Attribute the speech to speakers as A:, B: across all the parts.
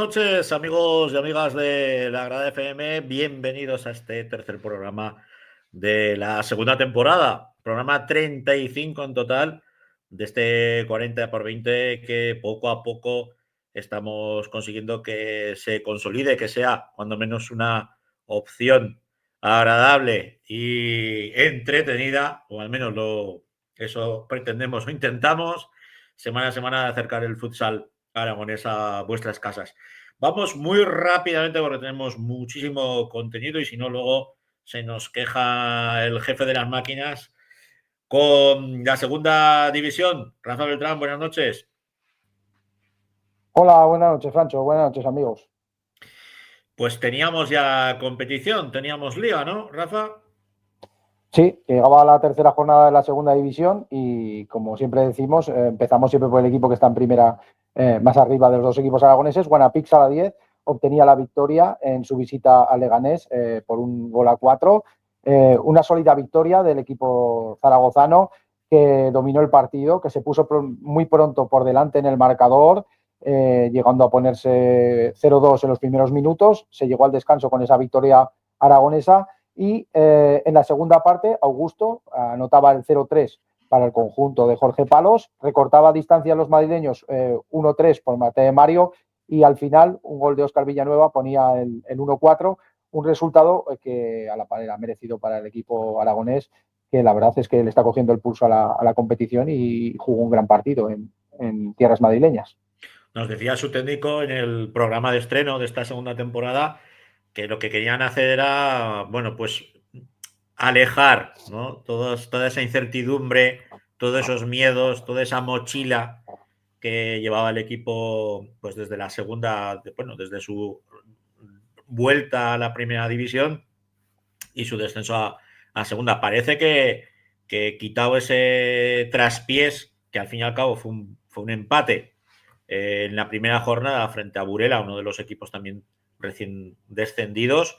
A: noches, amigos y amigas de la Grada FM. Bienvenidos a este tercer programa de la segunda temporada. Programa 35 en total de este 40 por 20 que poco a poco estamos consiguiendo que se consolide, que sea cuando menos una opción agradable y entretenida, o al menos eso pretendemos o intentamos, semana a semana acercar el futsal aragonés a vuestras casas. Vamos muy rápidamente porque tenemos muchísimo contenido y si no luego se nos queja el jefe de las máquinas con la segunda división. Rafa Beltrán, buenas noches.
B: Hola, buenas noches, Francho. Buenas noches, amigos.
A: Pues teníamos ya competición, teníamos liga, ¿no, Rafa?
B: Sí, llegaba la tercera jornada de la segunda división y, como siempre decimos, empezamos siempre por el equipo que está en primera, más arriba de los dos equipos aragoneses. Guanapix a la 10 obtenía la victoria en su visita a Leganés por 1-4. Una sólida victoria del equipo zaragozano que dominó el partido, que se puso muy pronto por delante en el marcador, llegando a ponerse 0-2 en los primeros minutos. Se llegó al descanso con esa victoria aragonesa. Y en la segunda parte, Augusto anotaba el 0-3 para el conjunto de Jorge Palos, recortaba distancia a los madrileños 1-3 por Mateo Mario y al final un gol de Óscar Villanueva ponía el 1-4, un resultado que a la par era merecido para el equipo aragonés, que la verdad es que le está cogiendo el pulso a la competición y jugó un gran partido en tierras madrileñas.
A: Nos decía su técnico en el programa de estreno de esta segunda temporada que lo que querían hacer era, bueno, pues alejar, ¿no? Toda esa incertidumbre, todos esos miedos, toda esa mochila que llevaba el equipo pues desde la segunda, bueno, desde su vuelta a la primera división y su descenso a segunda. Parece que quitado ese traspiés, que al fin y al cabo fue un empate en la primera jornada frente a Burela, uno de los equipos también recién descendidos,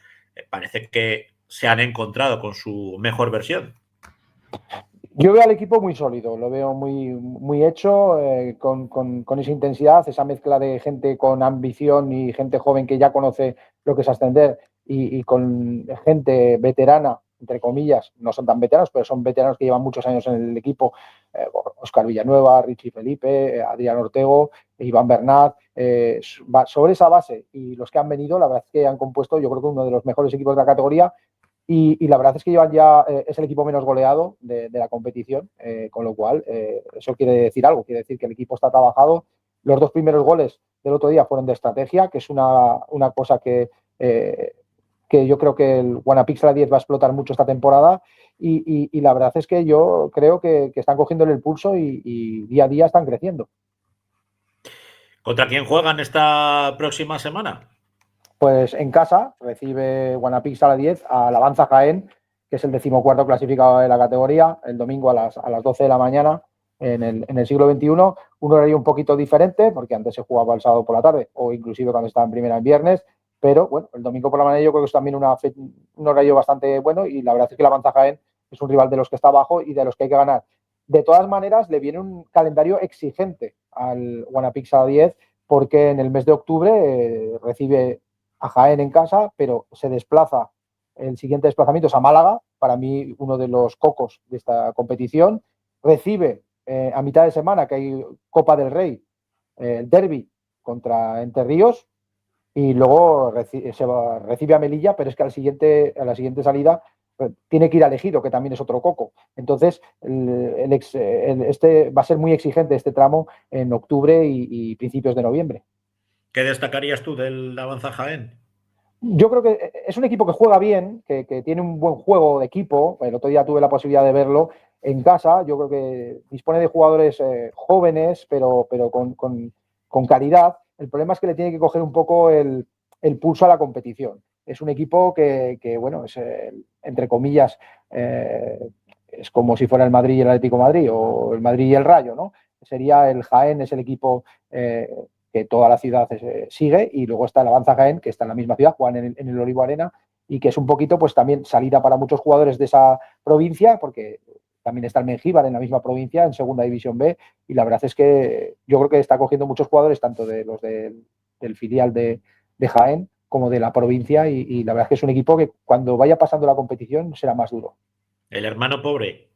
A: parece que se han encontrado con su mejor versión.
B: Yo veo al equipo muy sólido, lo veo muy hecho, con esa intensidad, esa mezcla de gente con ambición y gente joven que ya conoce lo que es ascender y con gente veterana, entre comillas, no son tan veteranos, pero son veteranos que llevan muchos años en el equipo, Óscar Villanueva, Richie Felipe, Adrián Ortego, Iván Bernat. Sobre esa base y los que han venido, la verdad es que han compuesto, yo creo que uno de los mejores equipos de la categoría. Y la verdad es que llevan ya, es el equipo menos goleado de la competición, con lo cual eso quiere decir algo, quiere decir que el equipo está trabajado. Los dos primeros goles del otro día fueron de estrategia, que es una cosa que yo creo que el Guanapixel 10 va a explotar mucho esta temporada. Y la verdad es que yo creo que están cogiéndole el pulso y día a día están creciendo.
A: ¿Contra quién juegan esta próxima semana?
B: Pues en casa recibe Guanapix a la 10 a Avanza Jaén, que es el 14º clasificado de la categoría, el domingo a las 12 de la mañana en el siglo XXI. Un horario un poquito diferente, porque antes se jugaba el sábado por la tarde o inclusive cuando estaba en primera en viernes, pero bueno, el domingo por la mañana yo creo que es también un horario bastante bueno y la verdad es que el Avanza Jaén es un rival de los que está abajo y de los que hay que ganar. De todas maneras, le viene un calendario exigente al Guanapix a la 10 porque en el mes de octubre recibe a Jaén en casa, pero se desplaza, el siguiente desplazamiento es a Málaga, para mí uno de los cocos de esta competición, recibe a mitad de semana, que hay Copa del Rey, el derbi contra Entre Ríos, y luego recibe a Melilla, pero es que a la siguiente salida tiene que ir a Ejido, que también es otro coco. Entonces, este va a ser muy exigente este tramo en octubre y principios de noviembre.
A: ¿Qué destacarías tú del Avanza Jaén?
B: Yo creo que es un equipo que juega bien, que tiene un buen juego de equipo. El otro día tuve la posibilidad de verlo en casa. Yo creo que dispone de jugadores jóvenes, pero con calidad. El problema es que le tiene que coger un poco el pulso a la competición. Es un equipo bueno, es, entre comillas, es como si fuera el Madrid y el Atlético de Madrid, o el Madrid y el Rayo, ¿no? Sería el Jaén, es el equipo que toda la ciudad sigue, y luego está el Avanza Jaén, que está en la misma ciudad, juegan en el Olivo Arena, y que es un poquito pues también salida para muchos jugadores de esa provincia, porque también está el Mengíbar en la misma provincia, en Segunda División B, y la verdad es que yo creo que está cogiendo muchos jugadores, tanto de los del del filial de Jaén como de la provincia y la verdad es que es un equipo que cuando vaya pasando la competición será más duro.
A: El hermano pobre.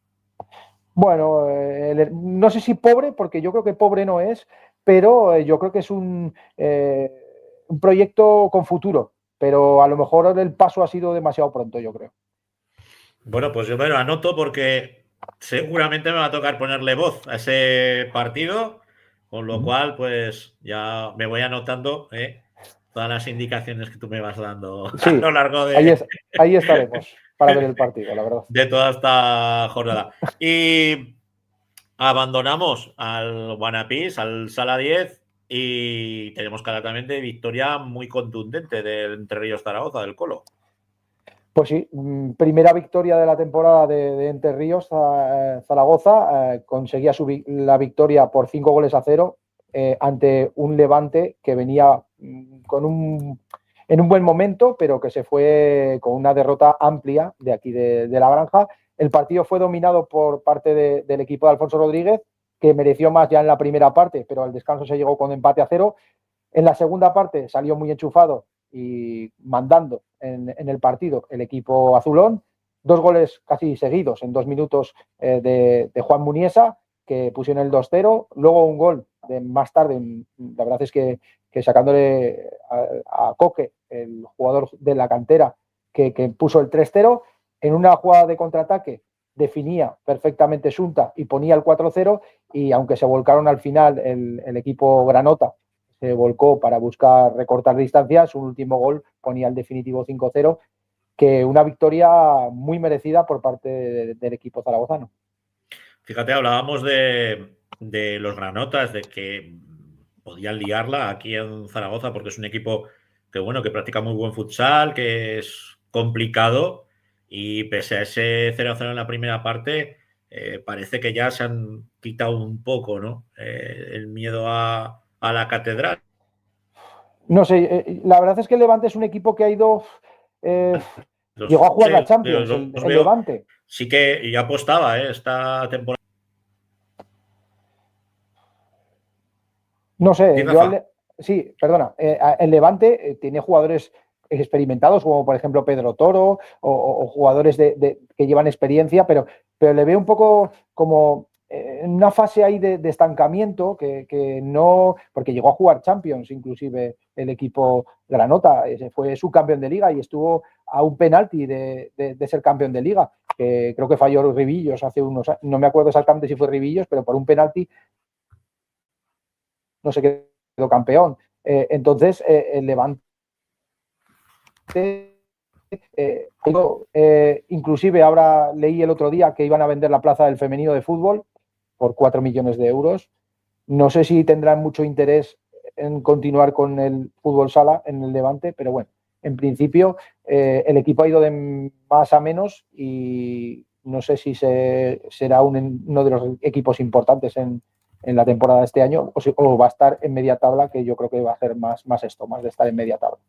B: Bueno, no sé si pobre, porque yo creo que pobre no es, pero yo creo que es un proyecto con futuro, pero a lo mejor el paso ha sido demasiado pronto, yo creo.
A: Bueno, pues yo me lo anoto porque seguramente me va a tocar ponerle voz a ese partido, con lo cual pues ya me voy anotando todas las indicaciones que tú me vas dando a
B: Sí,
A: lo largo
B: ahí estaremos para ver el partido, la verdad.
A: de toda esta jornada. Y abandonamos al Guanapís, al Sala 10 y tenemos claramente victoria muy contundente del Entre Ríos Zaragoza, del Colo.
B: Pues sí, primera victoria de la temporada de Entre Ríos Zaragoza, conseguía la victoria por 5-0 ante un Levante que venía en un buen momento, pero que se fue con una derrota amplia de aquí de la Granja. El partido fue dominado por parte del equipo de Alfonso Rodríguez, que mereció más ya en la primera parte, pero al descanso se llegó con empate a 0. En la segunda parte salió muy enchufado y mandando en el partido el equipo azulón. 2 goles casi seguidos en 2 minutos de Juan Muniesa, que pusieron el 2-0. Luego un gol más tarde, la verdad es que sacándole a Coque, el jugador de la cantera, que puso el 3-0. En una jugada de contraataque definía perfectamente Sunta y ponía el 4-0. Y aunque se volcaron al final el equipo Granota, se volcó para buscar recortar distancias, un último gol ponía el definitivo 5-0, que una victoria muy merecida por parte del equipo zaragozano.
A: Fíjate, hablábamos de los granotas, de que podían liarla aquí en Zaragoza porque es un equipo que, bueno, que practica muy buen futsal, que es complicado y pese a ese 0-0 en la primera parte, parece que ya se han quitado un poco, ¿no? El miedo a la catedral.
B: No sé, la verdad es que el Levante es un equipo que ha ido... llegó a jugar la Champions, el
A: veo,
B: Levante.
A: Sí que ya apostaba esta temporada.
B: No sé,
A: Rafa.
B: sí, perdona. El Levante tiene jugadores experimentados, como por ejemplo Pedro Toro, o jugadores que llevan experiencia, pero le veo un poco como en una fase ahí de estancamiento que no, porque llegó a jugar Champions, inclusive el equipo Granota, ese fue subcampeón de liga y estuvo a un penalti de ser campeón de liga, que creo que falló Ribillos hace unos años, no me acuerdo exactamente si fue Ribillos, pero por un penalti no se quedó campeón. Entonces, el Levante, inclusive ahora leí el otro día que iban a vender la plaza del femenino de fútbol por 4 millones de euros. No sé si tendrán mucho interés en continuar con el fútbol sala en el Levante, pero bueno, en principio el equipo ha ido de más a menos y no sé si será uno de los equipos importantes en la temporada de este año o va a estar en media tabla, que yo creo que va a hacer más de estar en media tabla.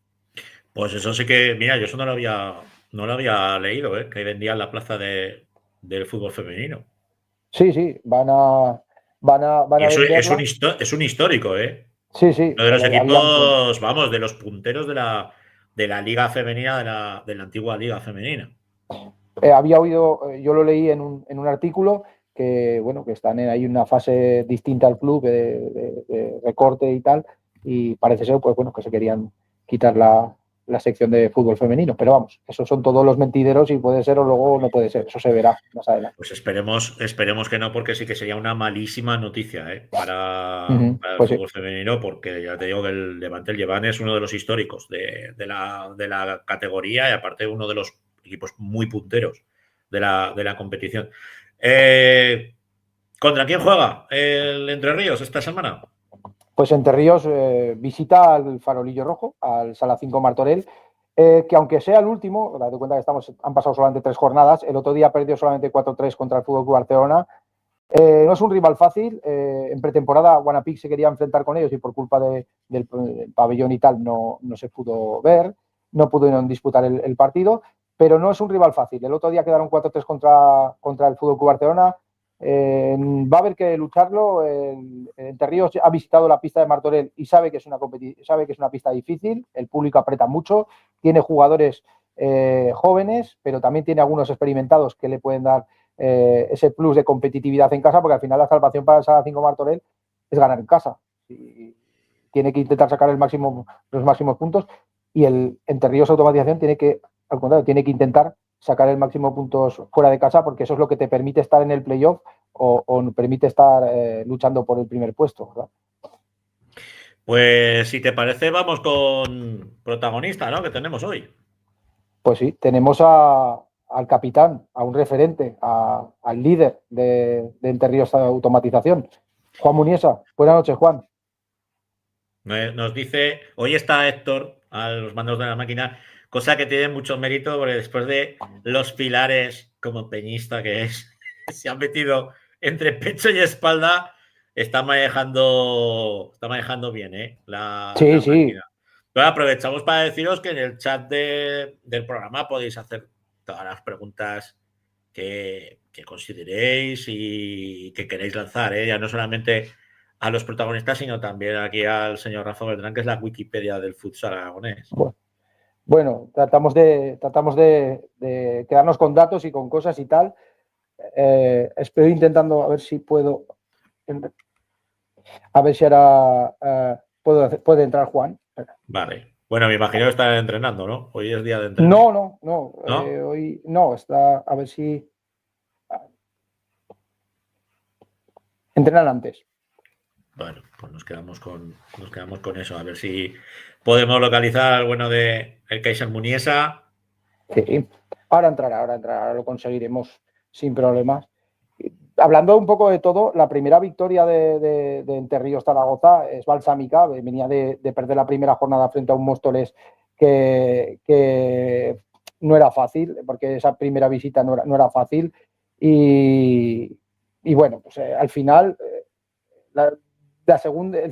A: Pues eso sí que, mira, yo eso no lo había leído, que vendían la plaza del fútbol femenino.
B: Sí, van a venderla.
A: Es un histórico, ¿eh?
B: Sí, sí.
A: Uno de los equipos, vamos, de los punteros de la liga femenina, de la antigua liga femenina.
B: Había oído, yo lo leí en un artículo que, bueno, que están ahí en una fase distinta al club de recorte y tal, y parece ser, pues bueno, que se querían quitar la sección de fútbol femenino, pero vamos, esos son todos los mentideros y puede ser o luego no puede ser, eso se verá más adelante.
A: Pues esperemos que no, porque sí que sería una malísima noticia para el
B: pues
A: fútbol
B: sí.
A: femenino, porque ya te digo que el Levante el Lleván es uno de los históricos de la categoría y aparte uno de los equipos muy punteros de la competición. ¿Contra quién juega el Entre Ríos esta semana?
B: Pues Entre Ríos visita al Farolillo Rojo, al Sala 5 Martorell, que aunque sea el último, date cuenta que han pasado solamente 3 jornadas, el otro día perdió solamente 4-3 contra el FC Barcelona. No es un rival fácil. En pretemporada, Guanapix se quería enfrentar con ellos y por culpa del pabellón y tal no se pudo ver, no pudieron disputar el partido, pero no es un rival fácil. El otro día quedaron 4-3 contra el FC Barcelona, va a haber que lucharlo. Entre Ríos ha visitado la pista de Martorell y sabe que es una pista difícil. El público aprieta mucho. Tiene jugadores jóvenes, pero también tiene algunos experimentados que le pueden dar ese plus de competitividad en casa, porque al final la salvación para el Sala 5 Martorell es ganar en casa. Y tiene que intentar sacar los máximos puntos, y el Entre Ríos Automatización tiene que, al contrario, tiene que intentar sacar el máximo de puntos fuera de casa, porque eso es lo que te permite estar en el playoff o permite estar luchando por el primer puesto, ¿verdad?
A: Pues si te parece, vamos con protagonista, ¿no? Que tenemos hoy.
B: Pues sí, tenemos al capitán, a un referente, al líder de Entre Ríos Automatización, Juan Muniesa. Buenas noches, Juan.
A: Nos dice, hoy está Héctor a los mandos de la máquina, cosa que tiene mucho mérito, porque después de los pilares como peñista que es, se han metido entre pecho y espalda, está manejando bien,
B: Sí,
A: la
B: sí.
A: máquina. Pero aprovechamos para deciros que en el chat del programa podéis hacer todas las preguntas que consideréis y que queréis lanzar, ya no solamente a los protagonistas, sino también aquí al señor Rafa Beltrán, que es la Wikipedia del futsal aragonés.
B: Bueno, tratamos de quedarnos con datos y con cosas y tal. Estoy intentando a ver si puedo. A ver si ahora puede entrar Juan.
A: Vale. Bueno, me imagino que está entrenando, ¿no? Hoy es día de entrenamiento.
B: No. Hoy no, está. A ver si. Entrenan antes.
A: Bueno, pues nos quedamos con eso. A ver si podemos localizar al bueno de el Kaiser Muniesa.
B: Sí. Ahora entrará, lo conseguiremos sin problemas. Hablando un poco de todo, la primera victoria de Entre Ríos Zaragoza es balsámica. Venía de perder la primera jornada frente a un Móstoles que no era fácil, porque esa primera visita no era fácil. Y bueno, pues al final el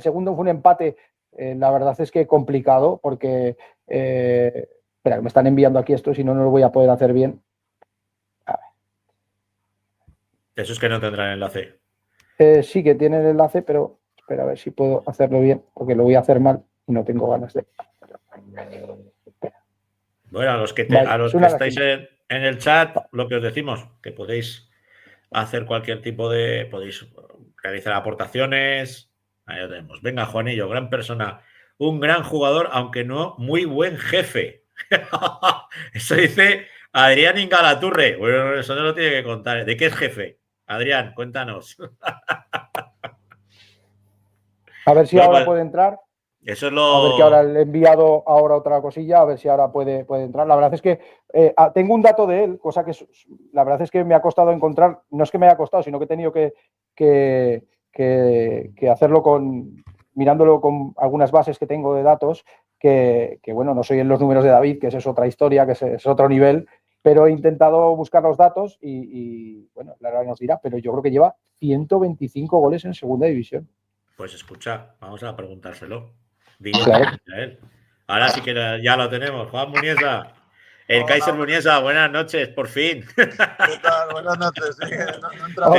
B: segundo fue un empate, la verdad es que complicado, porque espera, que me están enviando aquí esto, si no, no lo voy a poder hacer bien. A ver.
A: Eso es que no tendrá el enlace.
B: Sí que tiene el enlace, pero espera a ver si puedo hacerlo bien, porque lo voy a hacer mal y no tengo ganas de.
A: Bueno, a los que estáis en el chat, lo que os decimos, que podéis hacer cualquier tipo de. Podéis realizar aportaciones. Ahí lo tenemos. Venga, Juanillo, gran persona. Un gran jugador, aunque no muy buen jefe. Eso dice Adrián Ingalaturre. Bueno, eso no lo tiene que contar. ¿De qué es jefe? Adrián, cuéntanos.
B: A ver si ahora puede entrar.
A: Eso es lo...
B: A ver que ahora le he enviado ahora otra cosilla, a ver si ahora puede entrar. La verdad es que tengo un dato de él, cosa que la verdad es que me ha costado encontrar. No es que me haya costado, sino que he tenido que hacerlo mirándolo con algunas bases que tengo de datos, que bueno, no soy en los números de David, que esa es otra historia, que es otro nivel, pero he intentado buscar los datos y bueno, la verdad nos dirá, pero yo creo que lleva 125 goles en segunda división.
A: Pues escucha, vamos a preguntárselo. Claro. Ahora sí que ya lo tenemos. Juan Muniesa. El Kaiser Muniesa, buenas noches, por fin.
C: ¿Qué tal? Buenas noches. Sí, no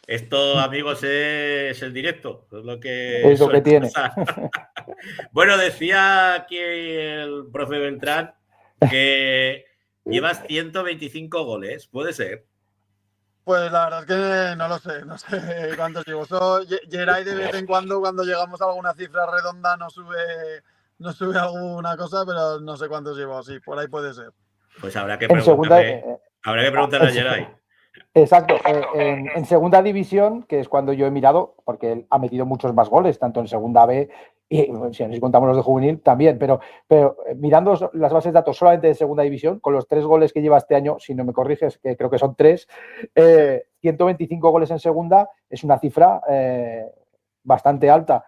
A: esto, amigos, es el directo. Es lo que
B: tiene.
A: Bueno, decía aquí el profe Beltrán que llevas 125 goles. ¿Puede ser?
C: Pues la verdad es que no sé cuántos llevo. Geray de vez en cuando llegamos a alguna cifra redonda, nos sube alguna cosa, pero no sé cuántos llevo. Sí, por ahí puede ser.
A: Pues habrá que preguntarle a Geray.
B: Exacto. En segunda división, que es cuando yo he mirado, porque él ha metido muchos más goles, tanto en segunda B y si contamos los de juvenil también, pero mirando las bases de datos solamente de segunda división, con los 3 goles que lleva este año, si no me corriges, que creo que son 3, 125 goles en segunda es una cifra bastante alta.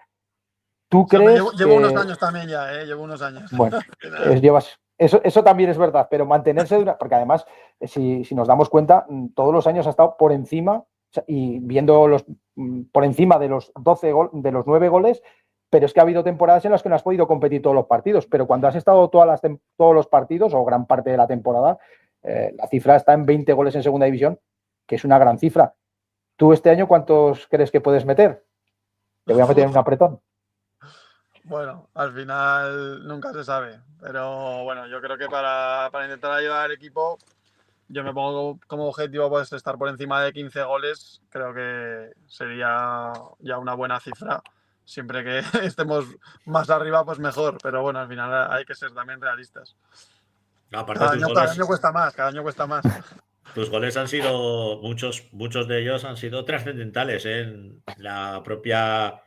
B: ¿Tú crees?
C: Llevo unos años también ya, llevo unos años.
B: Bueno, eso también es verdad, pero mantenerse porque además, si nos damos cuenta, todos los años ha estado por encima y viendo por encima de los 9 goles, pero es que ha habido temporadas en las que no has podido competir todos los partidos, pero cuando has estado todos los partidos o gran parte de la temporada, la cifra está en 20 goles en segunda división, que es una gran cifra. ¿Tú este año cuántos crees que puedes meter? Te voy a meter en un apretón.
C: Bueno, al final nunca se sabe, pero bueno, yo creo que para intentar ayudar al equipo, yo me pongo como objetivo pues estar por encima de 15 goles, creo que sería ya una buena cifra. Siempre que estemos más arriba, pues mejor, pero bueno, al final hay que ser también realistas.
A: Aparte,
C: Cada año cuesta más, cada año cuesta más.
A: tus goles han sido, muchos de ellos han sido trascendentales en la propia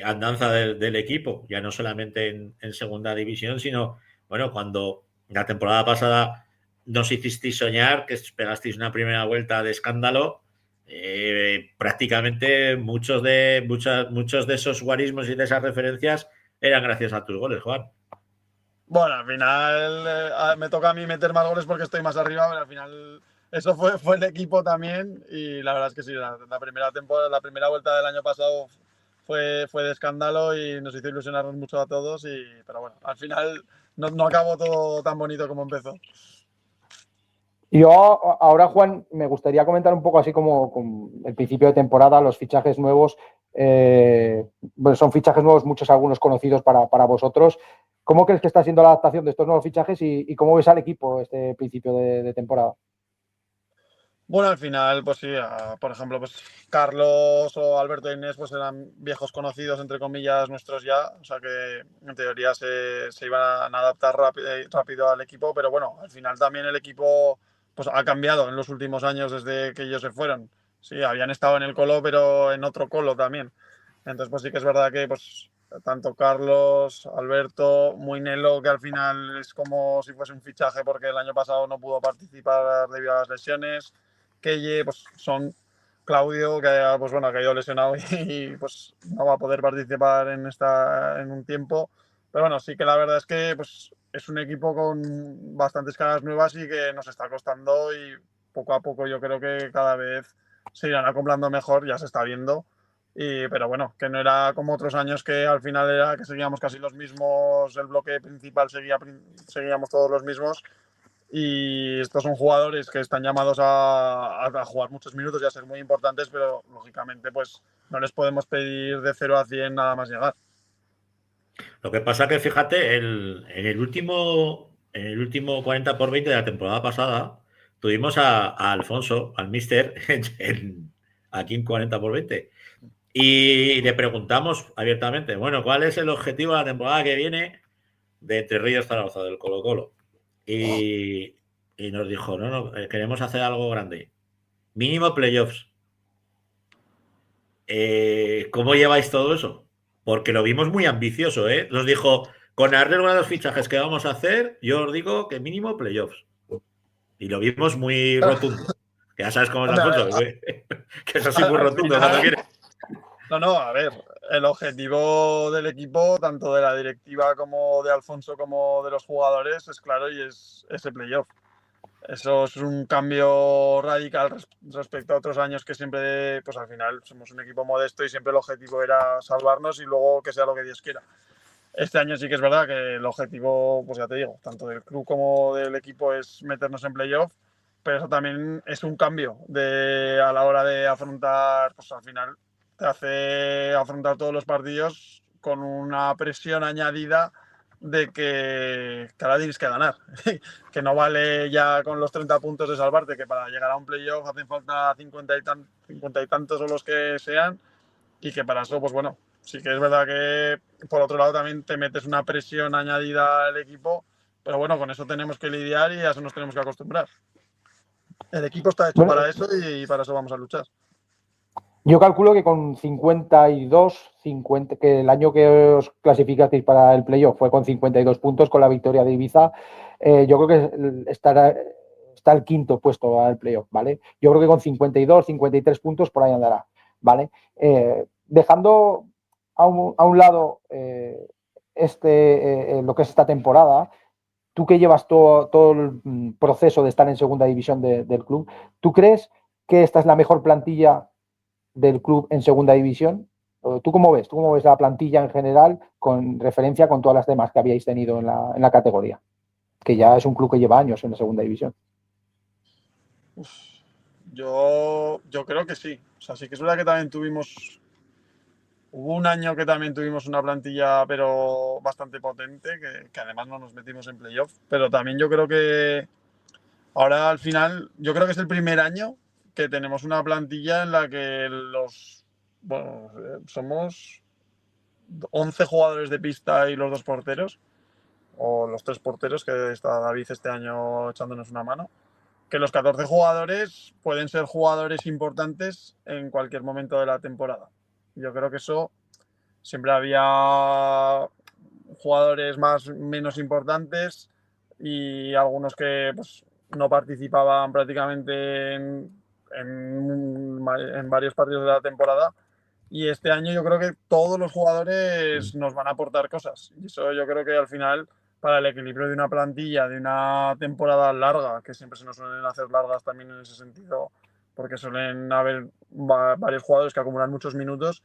A: andanza del equipo, ya no solamente en segunda división, sino, bueno, cuando la temporada pasada nos hicisteis soñar, que pegasteis una primera vuelta de escándalo, prácticamente muchos de esos guarismos y de esas referencias eran gracias a tus goles, Juan.
C: Bueno, al final me toca a mí meter más goles porque estoy más arriba, pero al final eso fue el equipo también y la verdad es que sí, la primera temporada, la primera vuelta del año pasado fue de escándalo y nos hizo ilusionarnos mucho a todos, pero bueno, al final no acabó todo tan bonito como empezó.
B: Yo ahora, Juan, me gustaría comentar un poco así como con el principio de temporada, los fichajes nuevos. Bueno, son fichajes nuevos, algunos conocidos para vosotros. ¿Cómo crees que está siendo la adaptación de estos nuevos fichajes y cómo ves al equipo este principio de temporada?
C: Bueno, al final, pues sí, por ejemplo, pues Carlos o Alberto e Inés pues eran viejos conocidos, entre comillas, nuestros ya, o sea que en teoría se iban a adaptar rápido al equipo, pero bueno, al final también el equipo pues ha cambiado en los últimos años desde que ellos se fueron. Sí, habían estado en el Colo, pero en otro Colo también. Entonces, pues sí que es verdad que pues tanto Carlos, Alberto, Muinelo, que al final es como si fuese un fichaje porque el año pasado no pudo participar debido a las lesiones. Keye, pues son Claudio, que pues bueno, ha caído lesionado y pues no va a poder participar en un tiempo. Pero bueno, sí que la verdad es que pues es un equipo con bastantes caras nuevas y que nos está costando y poco a poco yo creo que cada vez se irán acoplando mejor, ya se está viendo. Pero bueno, que no era como otros años que al final era que seguíamos casi los mismos, el bloque principal seguíamos todos los mismos. Y estos son jugadores que están llamados a jugar muchos minutos y a ser muy importantes, pero lógicamente pues no les podemos pedir de 0 a 100 nada más llegar.
A: Lo que pasa que, fíjate, en el último 40x20 de la temporada pasada, tuvimos a Alfonso, al Mister, aquí en 40x20. Y le preguntamos abiertamente, bueno, ¿cuál es el objetivo de la temporada que viene de Entre Ríos Zaragoza, del Colo-Colo? Y nos dijo, no, queremos hacer algo grande. Mínimo playoffs. ¿Cómo lleváis todo eso? Porque lo vimos muy ambicioso, ¿eh? Nos dijo, con arreglo a los fichajes que vamos a hacer, yo os digo que mínimo playoffs. Y lo vimos muy rotundo. Que ya sabes cómo es Alfonso, que es así muy rotundo cuando quiere.
C: No, a ver, el objetivo del equipo, tanto de la directiva como de Alfonso como de los jugadores, es claro y es ese playoff. Eso es un cambio radical respecto a otros años que siempre, pues al final somos un equipo modesto y siempre el objetivo era salvarnos y luego que sea lo que Dios quiera. Este año sí que es verdad que el objetivo, pues ya te digo, tanto del club como del equipo es meternos en playoff, pero eso también es un cambio a la hora de afrontar, pues al final te hace afrontar todos los partidos con una presión añadida de que ahora tienes que ganar, que no vale ya con los 30 puntos de salvarte, que para llegar a un playoff hacen falta 50 y tantos o los que sean, y que para eso, pues bueno, sí que es verdad que por otro lado también te metes una presión añadida al equipo, pero bueno, con eso tenemos que lidiar y a eso nos tenemos que acostumbrar. El equipo está hecho para eso y para eso vamos a luchar.
B: Yo calculo que con 52, 50, que el año que os clasificasteis para el playoff fue con 52 puntos con la victoria de Ibiza, yo creo que está el quinto puesto al playoff, ¿vale? Yo creo que con 52, 53 puntos por ahí andará, ¿vale? Dejando a un lado lo que es esta temporada, tú que llevas todo el proceso de estar en segunda división del club, ¿tú crees que esta es la mejor plantilla del club en segunda división? ¿Tú cómo ves? ¿Tú cómo ves la plantilla en general con referencia con todas las demás que habíais tenido en la categoría? Que ya es un club que lleva años en la segunda división.
C: Yo creo que sí. O sea, sí que es verdad que también hubo un año que también tuvimos una plantilla, pero bastante potente, que además no nos metimos en playoff. Pero también yo creo que ahora al final, yo creo que es el primer año que tenemos una plantilla en la que somos 11 jugadores de pista y los 2 porteros, o los 3 porteros, que está David este año echándonos una mano. Que los 14 jugadores pueden ser jugadores importantes en cualquier momento de la temporada. Yo creo que eso siempre había jugadores menos importantes y algunos que pues, no participaban prácticamente en varios partidos de la temporada. Y este año yo creo que todos los jugadores nos van a aportar cosas. Y eso yo creo que al final, para el equilibrio de una plantilla, de una temporada larga, que siempre se nos suelen hacer largas también en ese sentido, porque suelen haber varios jugadores que acumulan muchos minutos.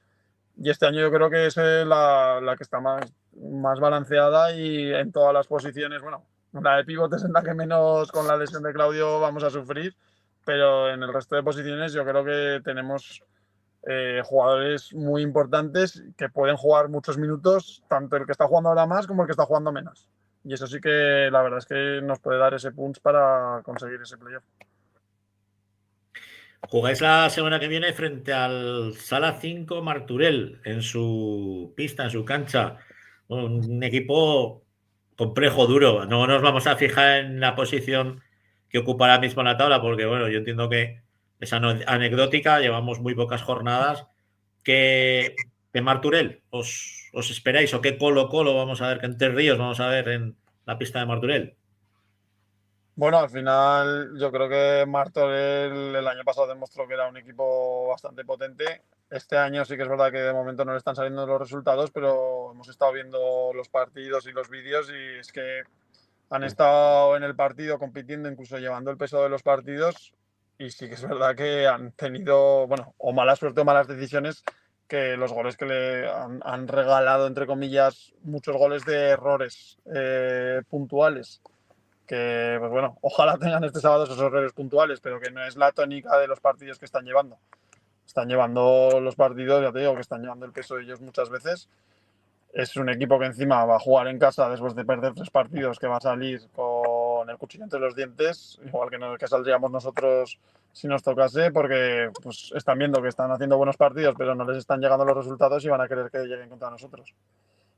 C: Y este año yo creo que es la que está más balanceada y en todas las posiciones, bueno, la de pivotes en la que menos con la lesión de Claudio vamos a sufrir, pero en el resto de posiciones yo creo que tenemos jugadores muy importantes que pueden jugar muchos minutos, tanto el que está jugando ahora más como el que está jugando menos. Y eso sí que la verdad es que nos puede dar ese punch para conseguir ese playoff.
A: Jugáis la semana que viene frente al Sala 5 Marturell en su pista, en su cancha. Un equipo complejo, duro. No nos vamos a fijar en la posición que ocupa ahora mismo en la tabla, porque bueno, yo entiendo que es anecdótica, llevamos muy pocas jornadas. ¿Qué Marturell os esperáis o qué Colo-Colo vamos a ver, que Entre Ríos vamos a ver en la pista de Marturell?
C: Bueno, al final yo creo que Martorell el año pasado demostró que era un equipo bastante potente. Este año sí que es verdad que de momento no le están saliendo los resultados, pero hemos estado viendo los partidos y los vídeos y es que han estado en el partido compitiendo, incluso llevando el peso de los partidos, y sí que es verdad que han tenido, bueno, o mala suerte o malas decisiones, que los goles que le han regalado, entre comillas, muchos goles de errores puntuales, que, pues bueno, ojalá tengan este sábado esos errores puntuales, pero que no es la tónica de los partidos que están llevando. Están llevando los partidos, ya te digo, que están llevando el peso de ellos muchas veces. Es un equipo que encima va a jugar en casa después de perder 3 partidos, que va a salir con el cuchillo entre los dientes, igual que saldríamos nosotros si nos tocase, porque pues, están viendo que están haciendo buenos partidos, pero no les están llegando los resultados y van a querer que lleguen contra nosotros.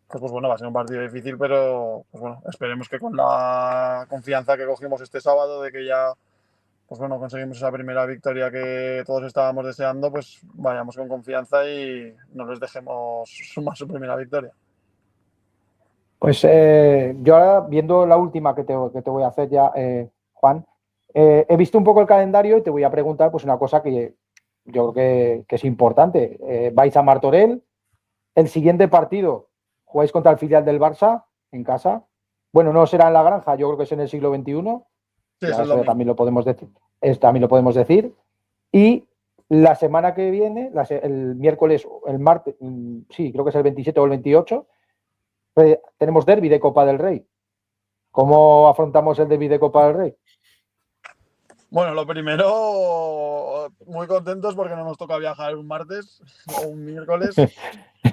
C: Pues bueno, va a ser un partido difícil, pero pues bueno, esperemos que con la confianza que cogimos este sábado de que ya pues bueno, conseguimos esa primera victoria que todos estábamos deseando, pues vayamos con confianza y no les dejemos sumar su primera victoria.
B: Pues yo ahora, viendo la última que te voy a hacer ya, Juan, he visto un poco el calendario y te voy a preguntar pues una cosa que yo creo que es importante. Vais a Martorell, el siguiente partido jugáis contra el filial del Barça en casa. Bueno, no será en la Granja, yo creo que es en el siglo XXI.
C: Sí,
B: Ya,
C: eso es
B: eso
C: lo
B: también lo podemos decir. También lo podemos decir. Y la semana que viene, el miércoles, el martes, sí, creo que es el 27 o el 28, tenemos derbi de Copa del Rey. ¿Cómo afrontamos el derbi de Copa del Rey?
C: Bueno, lo primero, muy contentos porque no nos toca viajar un martes o un miércoles,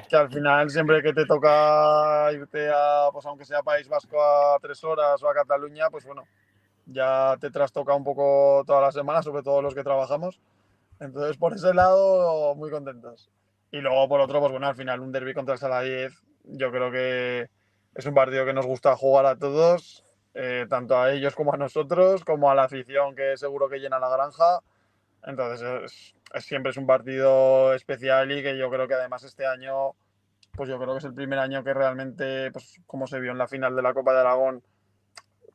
C: que al final siempre que te toca irte a, pues aunque sea País Vasco a 3 horas o a Cataluña, pues bueno, ya te trastoca un poco toda la semana, sobre todo los que trabajamos. Entonces, por ese lado, muy contentos. Y luego, por otro, pues bueno, al final un derbi contra el Saladez, yo creo que es un partido que nos gusta jugar a todos, tanto a ellos como a nosotros, como a la afición que seguro que llena la Granja. Entonces, siempre es un partido especial y que yo creo que además este año, pues yo creo que es el primer año que realmente, pues como se vio en la final de la Copa de Aragón,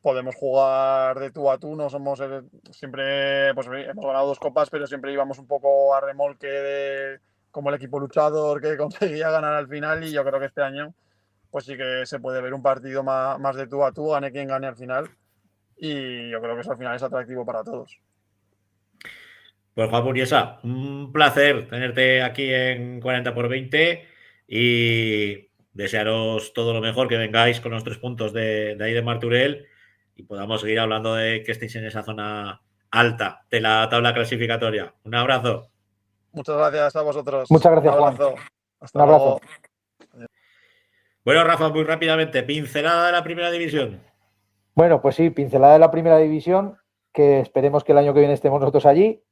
C: podemos jugar de tú a tú, no somos siempre, pues hemos ganado 2 copas, pero siempre íbamos un poco a remolque como el equipo luchador que conseguía ganar al final, y yo creo que este año pues sí que se puede ver un partido más de tú a tú, gane quien gane al final, y yo creo que eso al final es atractivo para todos.
A: Pues Juan Muriesa, un placer tenerte aquí en 40x20 y desearos todo lo mejor, que vengáis con los 3 puntos de ahí de Marturell y podamos seguir hablando de que estéis en esa zona alta de la tabla clasificatoria. Un abrazo.
C: Muchas gracias a vosotros.
B: Muchas gracias,
C: Un abrazo.
B: Juan.
C: Hasta
B: Un abrazo.
C: luego.
A: Bueno, Rafa, muy rápidamente, pincelada de la primera división.
B: Bueno, pues sí, pincelada de la primera división, que esperemos que el año que viene estemos nosotros allí.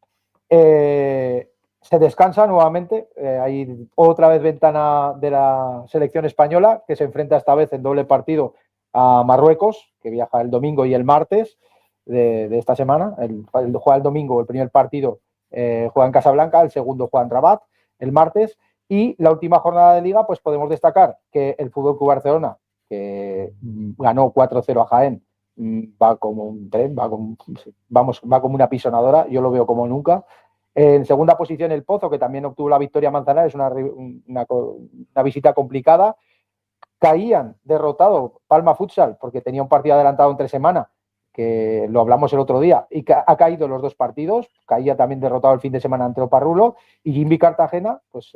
B: Se descansa nuevamente. Hay otra vez ventana de la selección española, que se enfrenta esta vez en doble partido a Marruecos, que viaja el domingo y el martes de esta semana. Juega el domingo el primer partido, juega en Casablanca, el segundo juega en Rabat el martes. Y la última jornada de liga, pues podemos destacar que el Fútbol Club Barcelona, que ganó 4-0 a Jaén, va como un tren, va como una pisonadora, yo lo veo como nunca. En segunda posición el Pozo, que también obtuvo la victoria Manzanares, una visita complicada. Caían derrotado Palma Futsal, porque tenía un partido adelantado entre semana, que lo hablamos el otro día, y ha caído los dos partidos. Caía también derrotado el fin de semana ante Oparrulo, y Jimby Cartagena pues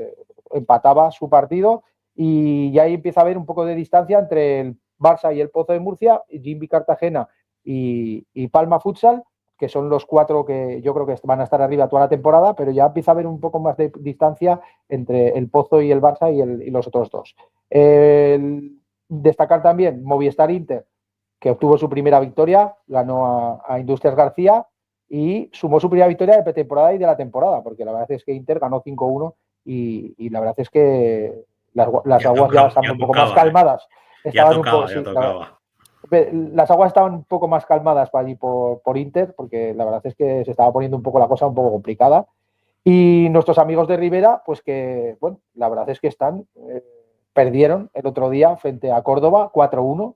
B: empataba su partido, y ya ahí empieza a haber un poco de distancia entre el Barça y el Pozo de Murcia, Jimby Cartagena y Palma Futsal, que son los 4 que yo creo que van a estar arriba toda la temporada, pero ya empieza a haber un poco más de distancia entre el Pozo y el Barça y los otros dos. Destacar también Movistar Inter, que obtuvo su primera victoria, ganó a Industrias García y sumó su primera victoria de pretemporada y de la temporada, porque la verdad es que Inter ganó 5-1 y la verdad es que las aguas ya estaban un poco más calmadas.
A: Ya tocaba.
B: Las aguas estaban un poco más calmadas para allí por Inter, porque la verdad es que se estaba poniendo un poco la cosa un poco complicada. Y nuestros amigos de Rivera, pues que, bueno, la verdad es que perdieron el otro día frente a Córdoba 4-1.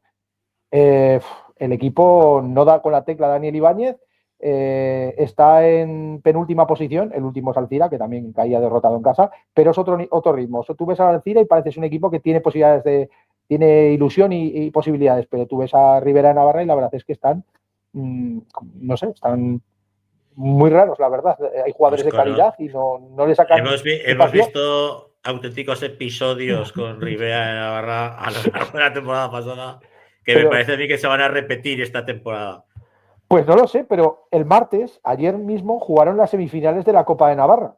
B: El equipo no da con la tecla Daniel Ibáñez, está en penúltima posición, el último es Alcira, que también caía derrotado en casa, pero es otro ritmo. Tú ves a Alcira y parece un equipo que tiene posibilidades tiene ilusión y posibilidades, pero tú ves a Rivera de Navarra y la verdad es que están, no sé, están muy raros, la verdad. Hay jugadores de calidad y no le sacan.
A: Hemos visto auténticos episodios con Rivera de Navarra a lo largo de la temporada pasada que me parece a mí que se van a repetir esta temporada.
B: Pues no lo sé, pero el martes, ayer mismo, jugaron las semifinales de la Copa de Navarra,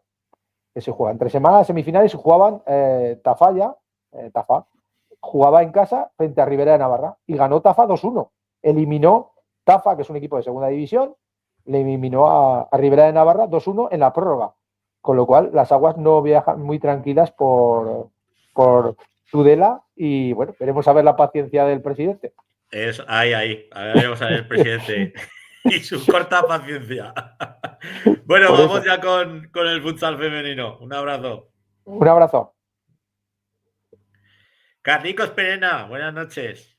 B: que se juega entre semanas, semifinales, y jugaban Tafa, jugaba en casa frente a Rivera de Navarra y ganó Tafa 2-1. Eliminó Tafa, que es un equipo de segunda división, le eliminó a Rivera de Navarra 2-1 en la prórroga. Con lo cual, las aguas no viajan muy tranquilas por Tudela y, bueno, veremos a ver la paciencia del presidente.
A: Ahí. Veremos a ver el presidente y su corta paciencia. Bueno, por vamos eso. Ya con el futsal femenino. Un abrazo.
B: Un abrazo.
A: Carlicos Perena, buenas noches.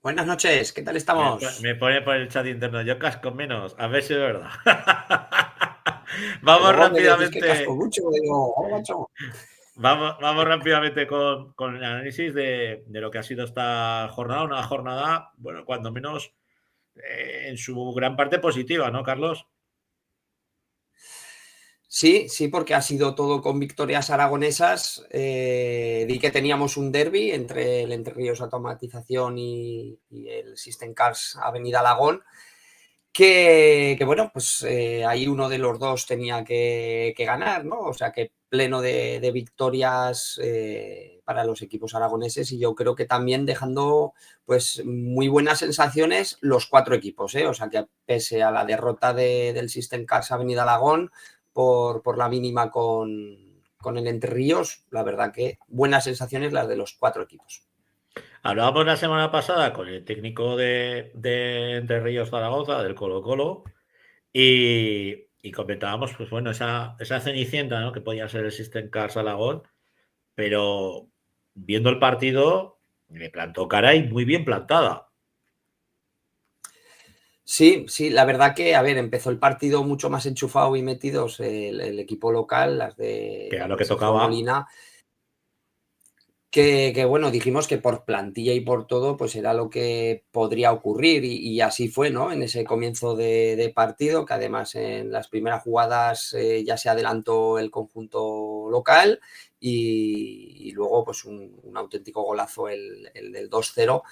D: Buenas noches, ¿qué tal estamos?
A: Me pone por el chat interno, yo casco menos, a ver si es verdad. Vamos rápidamente.
D: Que casco mucho, digo,
A: Vamos rápidamente con el análisis de lo que ha sido esta jornada, una jornada, bueno, cuando menos en su gran parte positiva, ¿no, Carlos?
D: Sí, porque ha sido todo con victorias aragonesas. Di que teníamos un derbi entre el Entre Ríos Automatización y el System Cars Avenida Alagón, que bueno, pues ahí uno de los dos tenía que ganar, ¿no? O sea que pleno de victorias para los equipos aragoneses, y yo creo que también dejando pues muy buenas sensaciones los 4 equipos, ¿eh? O sea que pese a la derrota del System Cars Avenida Alagón por la mínima con el Entre Ríos, la verdad que buenas sensaciones las de los 4 equipos.
A: Hablábamos la semana pasada con el técnico de Entre Ríos Zaragoza, del Colo-Colo, y comentábamos, pues bueno, esa cenicienta, ¿no?, que podía ser el System Cars Alagón, pero viendo el partido me plantó cara y muy bien plantada.
D: Sí, la verdad que, a ver, empezó el partido mucho más enchufado y metidos el equipo local, las de
A: que era lo que tocaba.
D: Molina, que bueno, dijimos que por plantilla y por todo, pues era lo que podría ocurrir, y así fue, ¿no? En ese comienzo de partido, que además en las primeras jugadas ya se adelantó el conjunto local, y luego pues un auténtico golazo el del 2-0.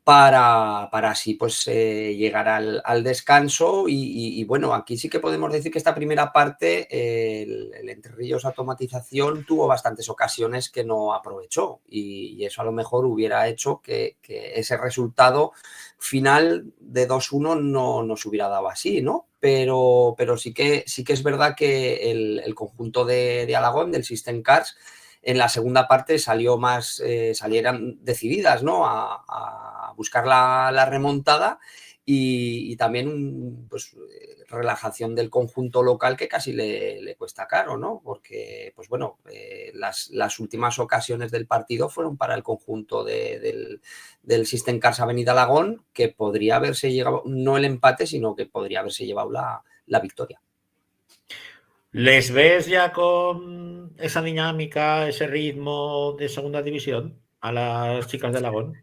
D: para así pues llegar al descanso y bueno, aquí sí que podemos decir que esta primera parte el Entre Ríos Automatización tuvo bastantes ocasiones que no aprovechó y eso a lo mejor hubiera hecho que ese resultado final de 2-1 no se hubiera dado así, ¿no? Pero sí que es verdad que el conjunto de Alagón, del System Cars, en la segunda parte salieran decididas, ¿no? A buscar la remontada y también pues, relajación del conjunto local que casi le cuesta caro, ¿no? Porque, pues bueno, las últimas ocasiones del partido fueron para el conjunto del System Cars Avenida Alagón, que podría haberse llegado, no el empate, sino que podría haberse llevado la victoria.
A: ¿Les ves ya con esa dinámica, ese ritmo de segunda división a las chicas de Alagón?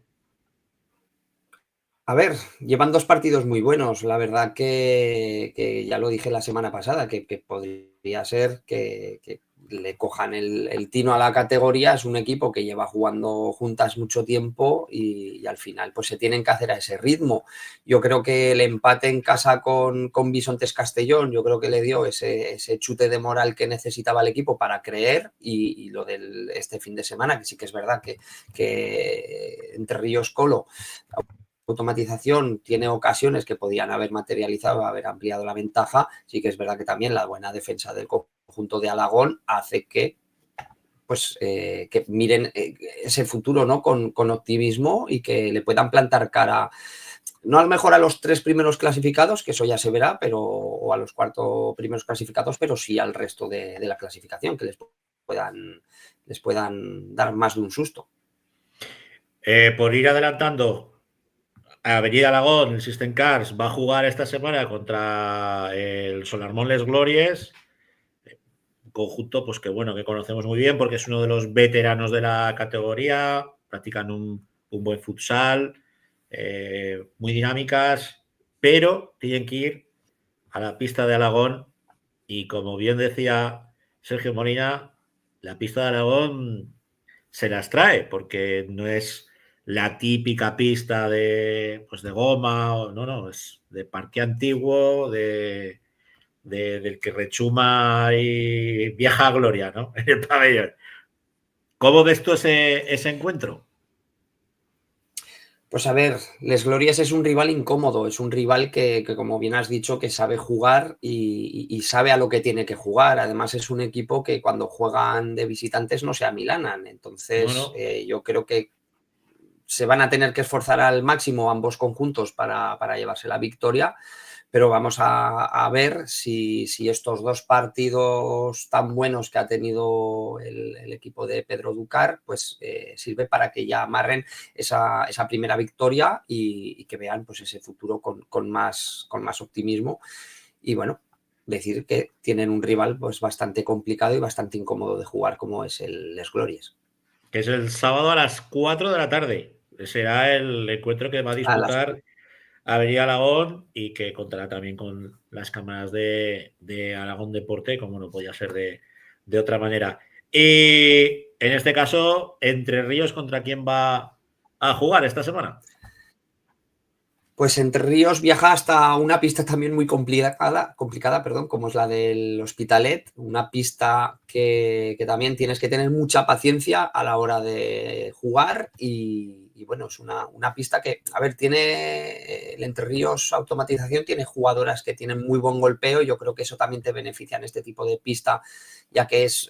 D: A ver, llevan 2 partidos muy buenos. La verdad que ya lo dije la semana pasada, que podría ser que le cojan el tino a la categoría. Es un equipo que lleva jugando juntas mucho tiempo y al final pues se tienen que hacer a ese ritmo. Yo creo que el empate en casa con Bisontes Castellón, yo creo que le dio ese chute de moral que necesitaba el equipo para creer y lo del este fin de semana, que sí que es verdad que Entre Ríos Colo Automatización tiene ocasiones que podían haber materializado, haber ampliado la ventaja. Sí que es verdad que también la buena defensa del conjunto de Alagón hace que pues que miren ese futuro, ¿no? con optimismo y que le puedan plantar cara, no a lo mejor a los 3 primeros clasificados, que eso ya se verá, o a los 4 primeros clasificados, pero sí al resto de la clasificación, que les puedan dar más de un susto.
A: Por ir adelantando, Avenida Alagón, el System Cars, va a jugar esta semana contra el Solarmón Les Glories, un conjunto pues que bueno, que conocemos muy bien porque es uno de los veteranos de la categoría, practican un buen futsal, muy dinámicas, pero tienen que ir a la pista de Alagón y como bien decía Sergio Molina, la pista de Alagón se las trae porque no es la típica pista de goma, no, es de parque antiguo, del que rechuma y viaja a gloria, ¿no? En el pabellón. ¿Cómo ves tú ese encuentro?
D: Pues a ver, Les Glorias es un rival incómodo, es un rival que como bien has dicho, que sabe jugar y sabe a lo que tiene que jugar. Además es un equipo que cuando juegan de visitantes no se amilanan. Entonces yo creo que se van a tener que esforzar al máximo ambos conjuntos para llevarse la victoria, pero vamos a ver si estos 2 partidos tan buenos que ha tenido el equipo de Pedro Ducar pues sirve para que ya amarren esa primera victoria y que vean pues ese futuro con más optimismo y bueno, decir que tienen un rival pues bastante complicado y bastante incómodo de jugar como es el Les Glories.
A: Que es el sábado a las 4 de la tarde. Será el encuentro que va a disputar Avenida Alagón y que contará también con las cámaras de Alagón Deporte, como no podía ser de otra manera. Y en este caso, Entre Ríos, ¿contra quién va a jugar esta semana?
D: Pues Entre Ríos viaja hasta una pista también muy complicada, como es la del Hospitalet, una pista que también tienes que tener mucha paciencia a la hora de jugar y bueno, es una pista que, a ver, tiene el Entre Ríos Automatización, tiene jugadoras que tienen muy buen golpeo y yo creo que eso también te beneficia en este tipo de pista, ya que es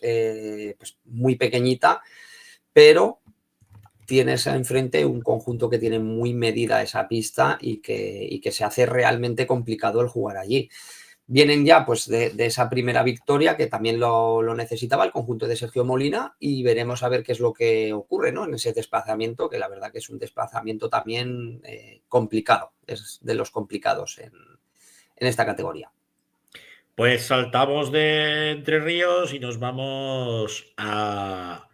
D: pues muy pequeñita, pero tienes enfrente un conjunto que tiene muy medida esa pista y que se hace realmente complicado el jugar allí. Vienen ya pues de esa primera victoria que también lo necesitaba el conjunto de Sergio Molina y veremos a ver qué es lo que ocurre, ¿no? En ese desplazamiento, que la verdad que es un desplazamiento también complicado, es de los complicados en esta categoría.
A: Pues saltamos de Entre Ríos y nos vamos a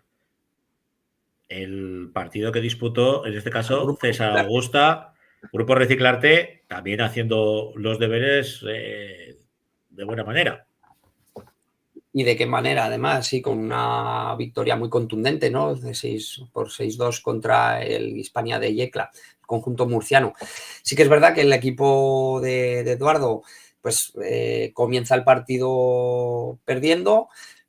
A: el partido que disputó, en este caso, César Augusta, Grupo Reciclarte, también haciendo los deberes de buena manera.
D: Y de qué manera, además, sí, con una victoria muy contundente, ¿no? Por 6-2 contra el Hispania de Yecla. El conjunto murciano. Sí que es verdad que el equipo de Eduardo pues comienza el partido perdiendo,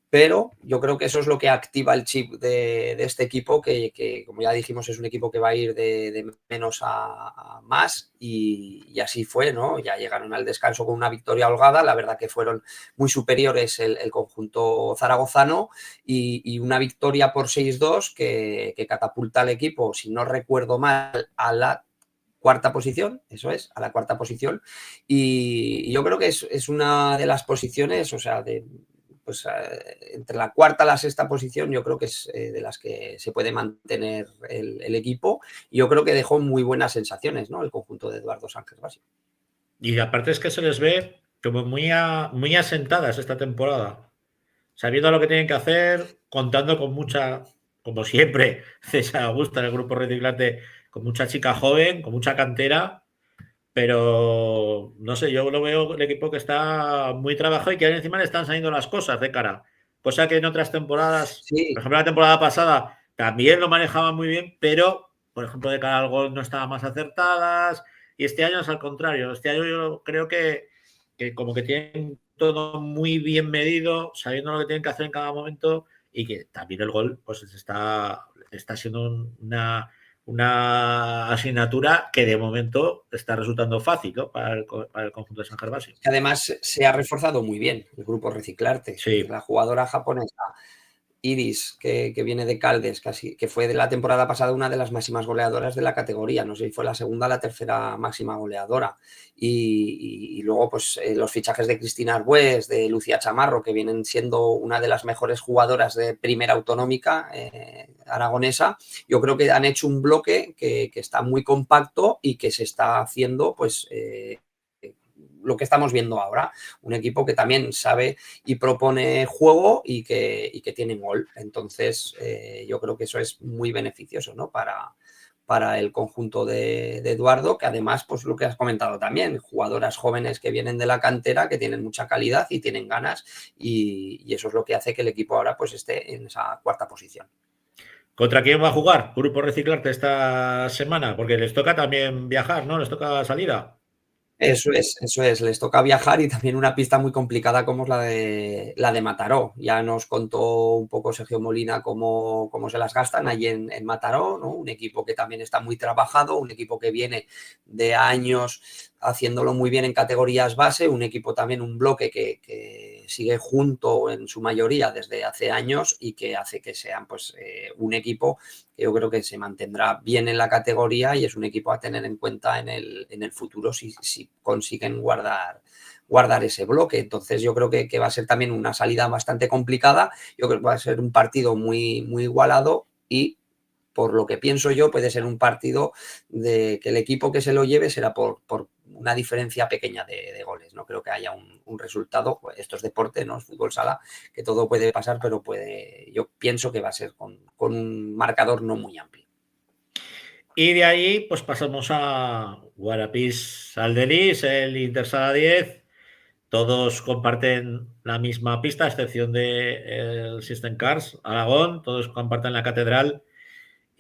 D: pero yo creo que eso es lo que activa el chip de este equipo, que como ya dijimos es un equipo que va a ir de menos a más y así fue, ¿no? Ya llegaron al descanso con una victoria holgada, la verdad que fueron muy superiores el conjunto zaragozano y una victoria por 6-2 que catapulta al equipo, si no recuerdo mal, a la cuarta posición, eso es, a la cuarta posición y yo creo que es una de las posiciones, o sea, pues entre la cuarta y la sexta posición yo creo que es de las que se puede mantener el equipo y yo creo que dejó muy buenas sensaciones, ¿no? El conjunto de Eduardo Sánchez Basio.
A: Y aparte es que se les ve como muy asentadas esta temporada, sabiendo lo que tienen que hacer, contando con mucha, como siempre, César Augusta en el grupo reciclante, con mucha chica joven, con mucha cantera, pero no sé, yo lo veo el equipo que está muy trabajado y que encima le están saliendo las cosas de cara, cosa que en otras temporadas,
D: Sí.
A: por ejemplo la temporada pasada también lo manejaban muy bien, pero por ejemplo de cara al gol no estaban más acertadas y este año es al contrario, este año yo creo que como que tienen todo muy bien medido, sabiendo lo que tienen que hacer en cada momento y que también el gol pues está siendo una asignatura que de momento está resultando fácil, ¿no? para el conjunto de San Gervasio.
D: Además se ha reforzado muy bien el grupo Reciclarte.
A: Sí.
D: La jugadora japonesa Iris, que viene de Caldes, que fue de la temporada pasada una de las máximas goleadoras de la categoría, no sé si fue la segunda o la tercera máxima goleadora. Y luego pues los fichajes de Cristina Arbués, de Lucía Chamarro, que vienen siendo una de las mejores jugadoras de primera autonómica aragonesa, yo creo que han hecho un bloque que está muy compacto y que se está haciendo pues lo que estamos viendo ahora, un equipo que también sabe y propone juego y que tiene gol. Entonces, yo creo que eso es muy beneficioso, ¿no? Para el conjunto de Eduardo, que además, pues lo que has comentado también, jugadoras jóvenes que vienen de la cantera, que tienen mucha calidad y tienen ganas, y eso es lo que hace que el equipo ahora pues esté en esa cuarta posición.
A: ¿Contra quién va a jugar Grupo Reciclarte esta semana? Porque les toca también viajar, ¿no? Les toca salida.
D: Eso es, les toca viajar y también una pista muy complicada como es la de Mataró. Ya nos contó un poco Sergio Molina cómo se las gastan allí en Mataró, ¿no? Un equipo que también está muy trabajado, un equipo que viene de años haciéndolo muy bien en categorías base, un equipo también, un bloque que sigue junto en su mayoría desde hace años y que hace que sean pues un equipo que yo creo que se mantendrá bien en la categoría y es un equipo a tener en cuenta en el futuro si consiguen guardar ese bloque. Entonces yo creo que va a ser también una salida bastante complicada, yo creo que va a ser un partido muy, muy igualado y por lo que pienso yo puede ser un partido de que el equipo que se lo lleve será por una diferencia pequeña de goles. No creo que haya un resultado, esto es deporte, no es fútbol sala, que todo puede pasar, pero yo pienso que va a ser con un marcador no muy amplio.
A: Y de ahí pues pasamos a Guarapís Aldelis, el Intersala 10. Todos comparten la misma pista, a excepción del System Cars Aragón, todos comparten la catedral.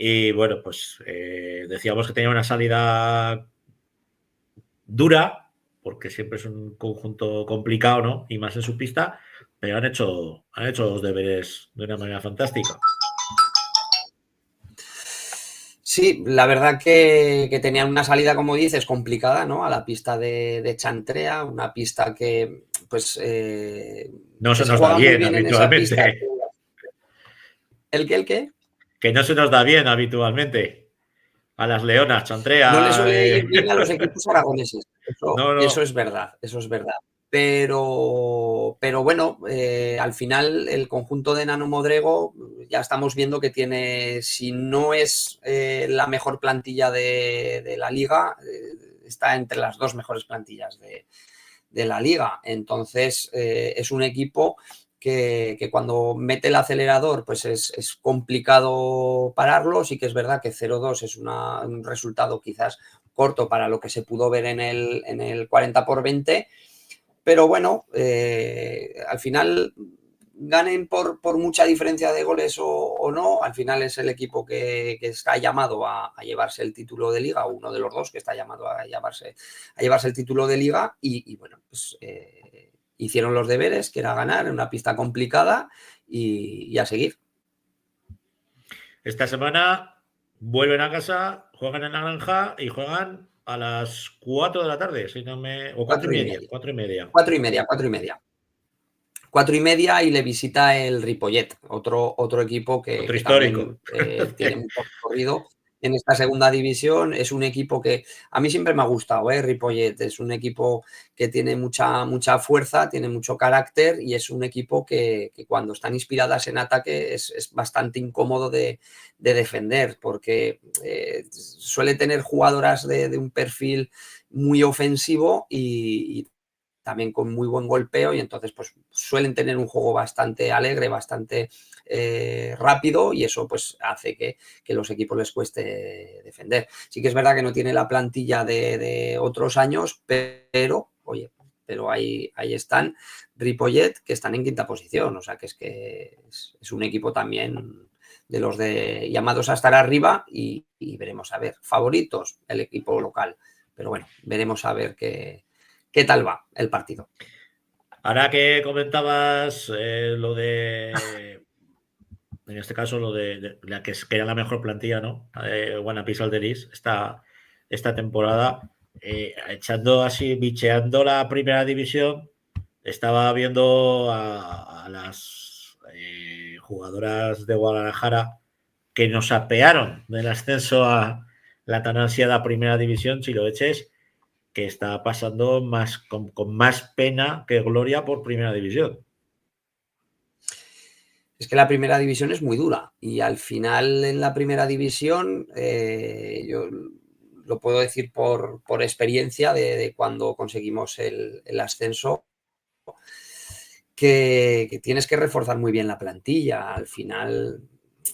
A: Y bueno, pues decíamos que tenía una salida dura, porque siempre es un conjunto complicado, ¿no? Y más en su pista, pero han hecho los deberes de una manera fantástica.
D: Sí, la verdad que tenían una salida, como dices, complicada, ¿no? A la pista de Chantrea, una pista que, pues...
A: no se
D: se
A: nos
D: juega
A: da bien,
D: muy bien en esa pista.
A: habitualmente.
D: ¿El qué?
A: Que no se nos da bien habitualmente. A las Leonas, Chantrea.
D: No le suele ir bien a los equipos aragoneses.
A: No.
D: Eso es verdad, eso es verdad. Pero bueno, al final el conjunto de Nano Modrego ya estamos viendo que tiene, si no es la mejor plantilla de la liga, está entre las dos mejores plantillas de la liga. Entonces es un equipo que cuando mete el acelerador pues es complicado pararlo. Sí que es verdad que 0-2 es un resultado quizás corto para lo que se pudo ver en el 40 por 20, pero bueno, al final ganen por mucha diferencia de goles o no, al final es el equipo que está llamado a llevarse el título de liga, uno de los dos que está llamado a llevarse el título de liga y bueno, pues hicieron los deberes, que era ganar en una pista complicada y a seguir.
A: Esta semana vuelven a casa, juegan en Naranja y juegan a las 4 de la tarde, si no me... o 4:30.
D: 4:30. 4:30 y le visita el Ripollet, otro equipo que
A: histórico.
D: También, tiene mucho recorrido en esta segunda división. Es un equipo que a mí siempre me ha gustado, Ripollet. Es un equipo que tiene mucha fuerza, tiene mucho carácter y es un equipo que cuando están inspiradas en ataque es bastante incómodo de defender porque suele tener jugadoras de un perfil muy ofensivo y también con muy buen golpeo y entonces pues suelen tener un juego bastante alegre, bastante rápido y eso pues hace que los equipos les cueste defender. Sí que es verdad que no tiene la plantilla de otros años, pero ahí están Ripollet, que están en quinta posición, o sea que es un equipo también de los llamados a estar arriba y veremos a ver. Favoritos, el equipo local, pero bueno, veremos a ver qué tal va el partido.
A: Ahora que comentabas lo de, en este caso, lo de la que era la mejor plantilla, ¿no? Guanapis Alderis, esta temporada, echando así, bicheando la primera división, estaba viendo a las jugadoras de Guadalajara que nos apearon del ascenso a la tan ansiada primera división, si lo eches, que está pasando con más pena que gloria por primera división.
D: Es que la primera división es muy dura y al final en la primera división, yo lo puedo decir por experiencia de cuando conseguimos el ascenso, que tienes que reforzar muy bien la plantilla. Al final,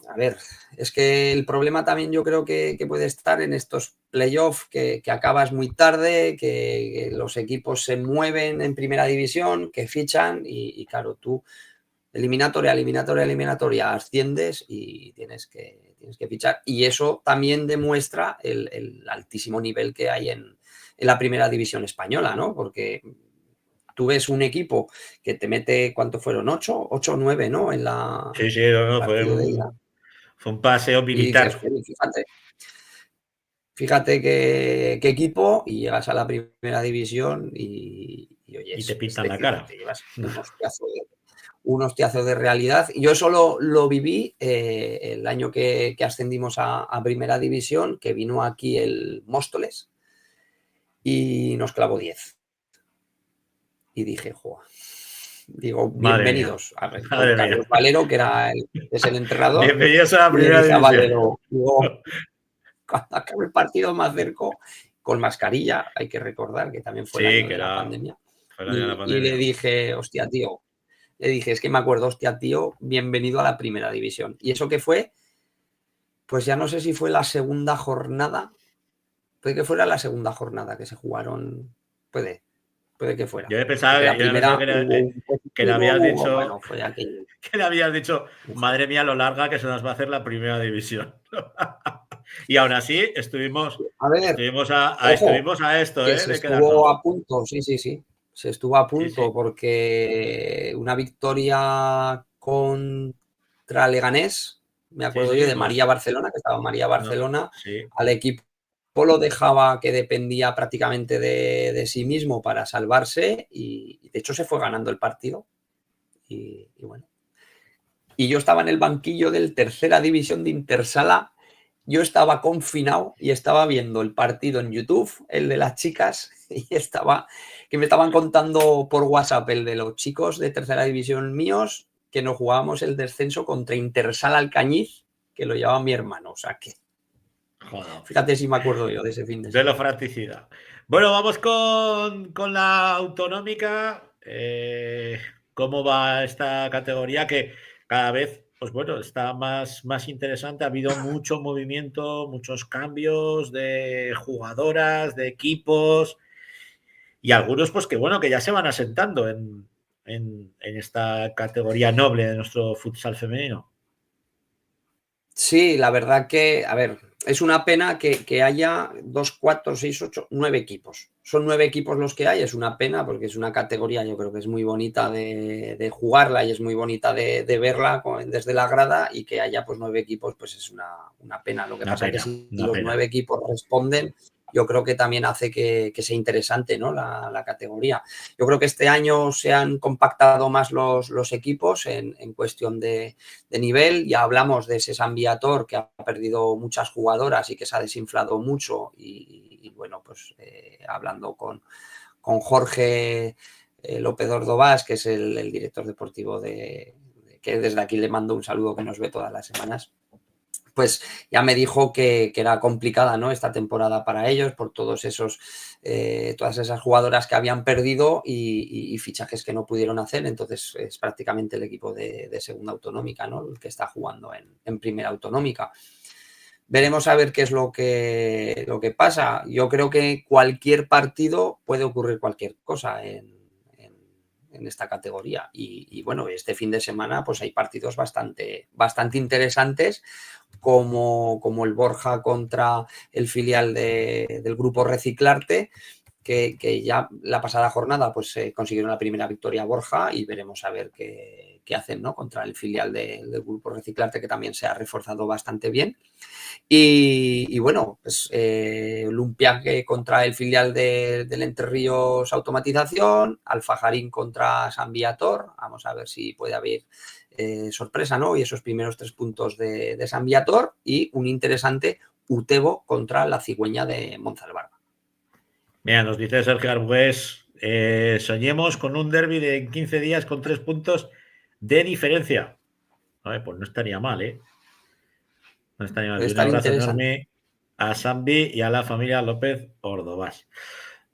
D: a ver, es que el problema también yo creo que puede estar en estos playoffs, que acabas muy tarde, que los equipos se mueven en primera división, que fichan y claro, tú eliminatoria, asciendes y tienes que fichar. Y eso también demuestra el altísimo nivel que hay en la primera división española, ¿no? Porque tú ves un equipo que te mete, ¿cuánto fueron? 8 o 9, ¿no? En la
A: Sí, fue un paseo militar.
D: Y dices, fíjate qué equipo, y llegas a la primera división y oye,
A: y te pintan la cara.
D: Te llevas un hostiazo de realidad. Yo eso lo viví el año que ascendimos a primera división, que vino aquí el Móstoles y nos clavó 10. Y dije, joder. Digo, bienvenidos a Carlos Valero, que es el entrenador.
A: Bienvenidos a la primera división.
D: Valero, digo, cuando acabé el partido me acerco con mascarilla, hay que recordar que también fue el año de la pandemia. Y le dije, hostia, tío, es que me acuerdo, hostia, tío, bienvenido a la primera división. ¿Y eso qué fue? Pues ya no sé si fue la segunda jornada, puede que fuera la segunda jornada que se jugaron, puede que fuera.
A: Yo he pensado que le habías dicho,
D: bueno, fue aquello.
A: Que le habías dicho, madre mía, lo larga que se nos va a hacer la primera división. Y aún así estuvimos a esto,
D: que se estuvo a punto, sí. Se estuvo a punto porque una victoria contra Leganés, me acuerdo yo de María Barcelona, que estaba María Barcelona, al equipo lo dejaba que dependía prácticamente de sí mismo para salvarse y de hecho se fue ganando el partido y bueno. Y yo estaba en el banquillo del tercera división de Intersala, yo estaba confinado y estaba viendo el partido en YouTube, el de las chicas, y que me estaban contando por WhatsApp el de los chicos de tercera división míos, que nos jugábamos el descenso contra Intersala Alcañiz, que lo llevaba mi hermano, o sea que
A: joder.
D: Fíjate si me acuerdo yo de ese fin de semana.
A: De lo fratricida. Bueno, vamos con la autonómica. ¿Cómo va esta categoría? Que cada vez, pues bueno, está más interesante. Ha habido mucho movimiento, muchos cambios de jugadoras, de equipos y algunos, pues que bueno, que ya se van asentando en en esta categoría noble de nuestro futsal femenino.
D: Sí, la verdad que, a ver, es una pena que haya 2, 4, 6, 8, 9 equipos. Son 9 equipos los que hay, es una pena porque es una categoría, yo creo que es muy bonita de jugarla y es muy bonita de verla desde la grada, y que haya pues 9 equipos, pues es una pena. Lo que pasa es que si los 9 equipos responden, yo creo que también hace que sea interesante, ¿no? la categoría. Yo creo que este año se han compactado más los equipos en cuestión de nivel. Ya hablamos de ese San Viator, que ha perdido muchas jugadoras y que se ha desinflado mucho, y bueno, pues hablando con Jorge López Ordovás, que es el director deportivo que desde aquí le mando un saludo, que nos ve todas las semanas, pues ya me dijo que era complicada, ¿no? Esta temporada para ellos, por todas esas jugadoras que habían perdido y fichajes que no pudieron hacer. Entonces es prácticamente el equipo de segunda autonómica, ¿no? El que está jugando en primera autonómica. Veremos a ver qué es lo que pasa. Yo creo que cualquier partido puede ocurrir cualquier cosa en esta categoría. Y bueno, este fin de semana pues hay partidos bastante interesantes, como el Borja contra el filial del grupo Reciclarte, que ya la pasada jornada pues consiguieron la primera victoria Borja, y veremos a ver qué hacen, ¿no? Contra el filial del grupo Reciclarte, que también se ha reforzado bastante bien. Y bueno, pues Lumpiaque contra el filial del Entre Ríos Automatización, Alfajarín contra San Viator. Vamos a ver si puede haber sorpresa, ¿no? Y esos primeros 3 puntos de San Viator, y un interesante Utebo contra la Cigüeña de Monzalbarba.
A: Mira, nos dice Sergio Arbués, soñemos con un derbi de 15 días con 3 puntos de diferencia. A ver, pues no estaría mal, ¿eh? No estaría mal. Un abrazo enorme a Sambi y a la familia López Ordovás.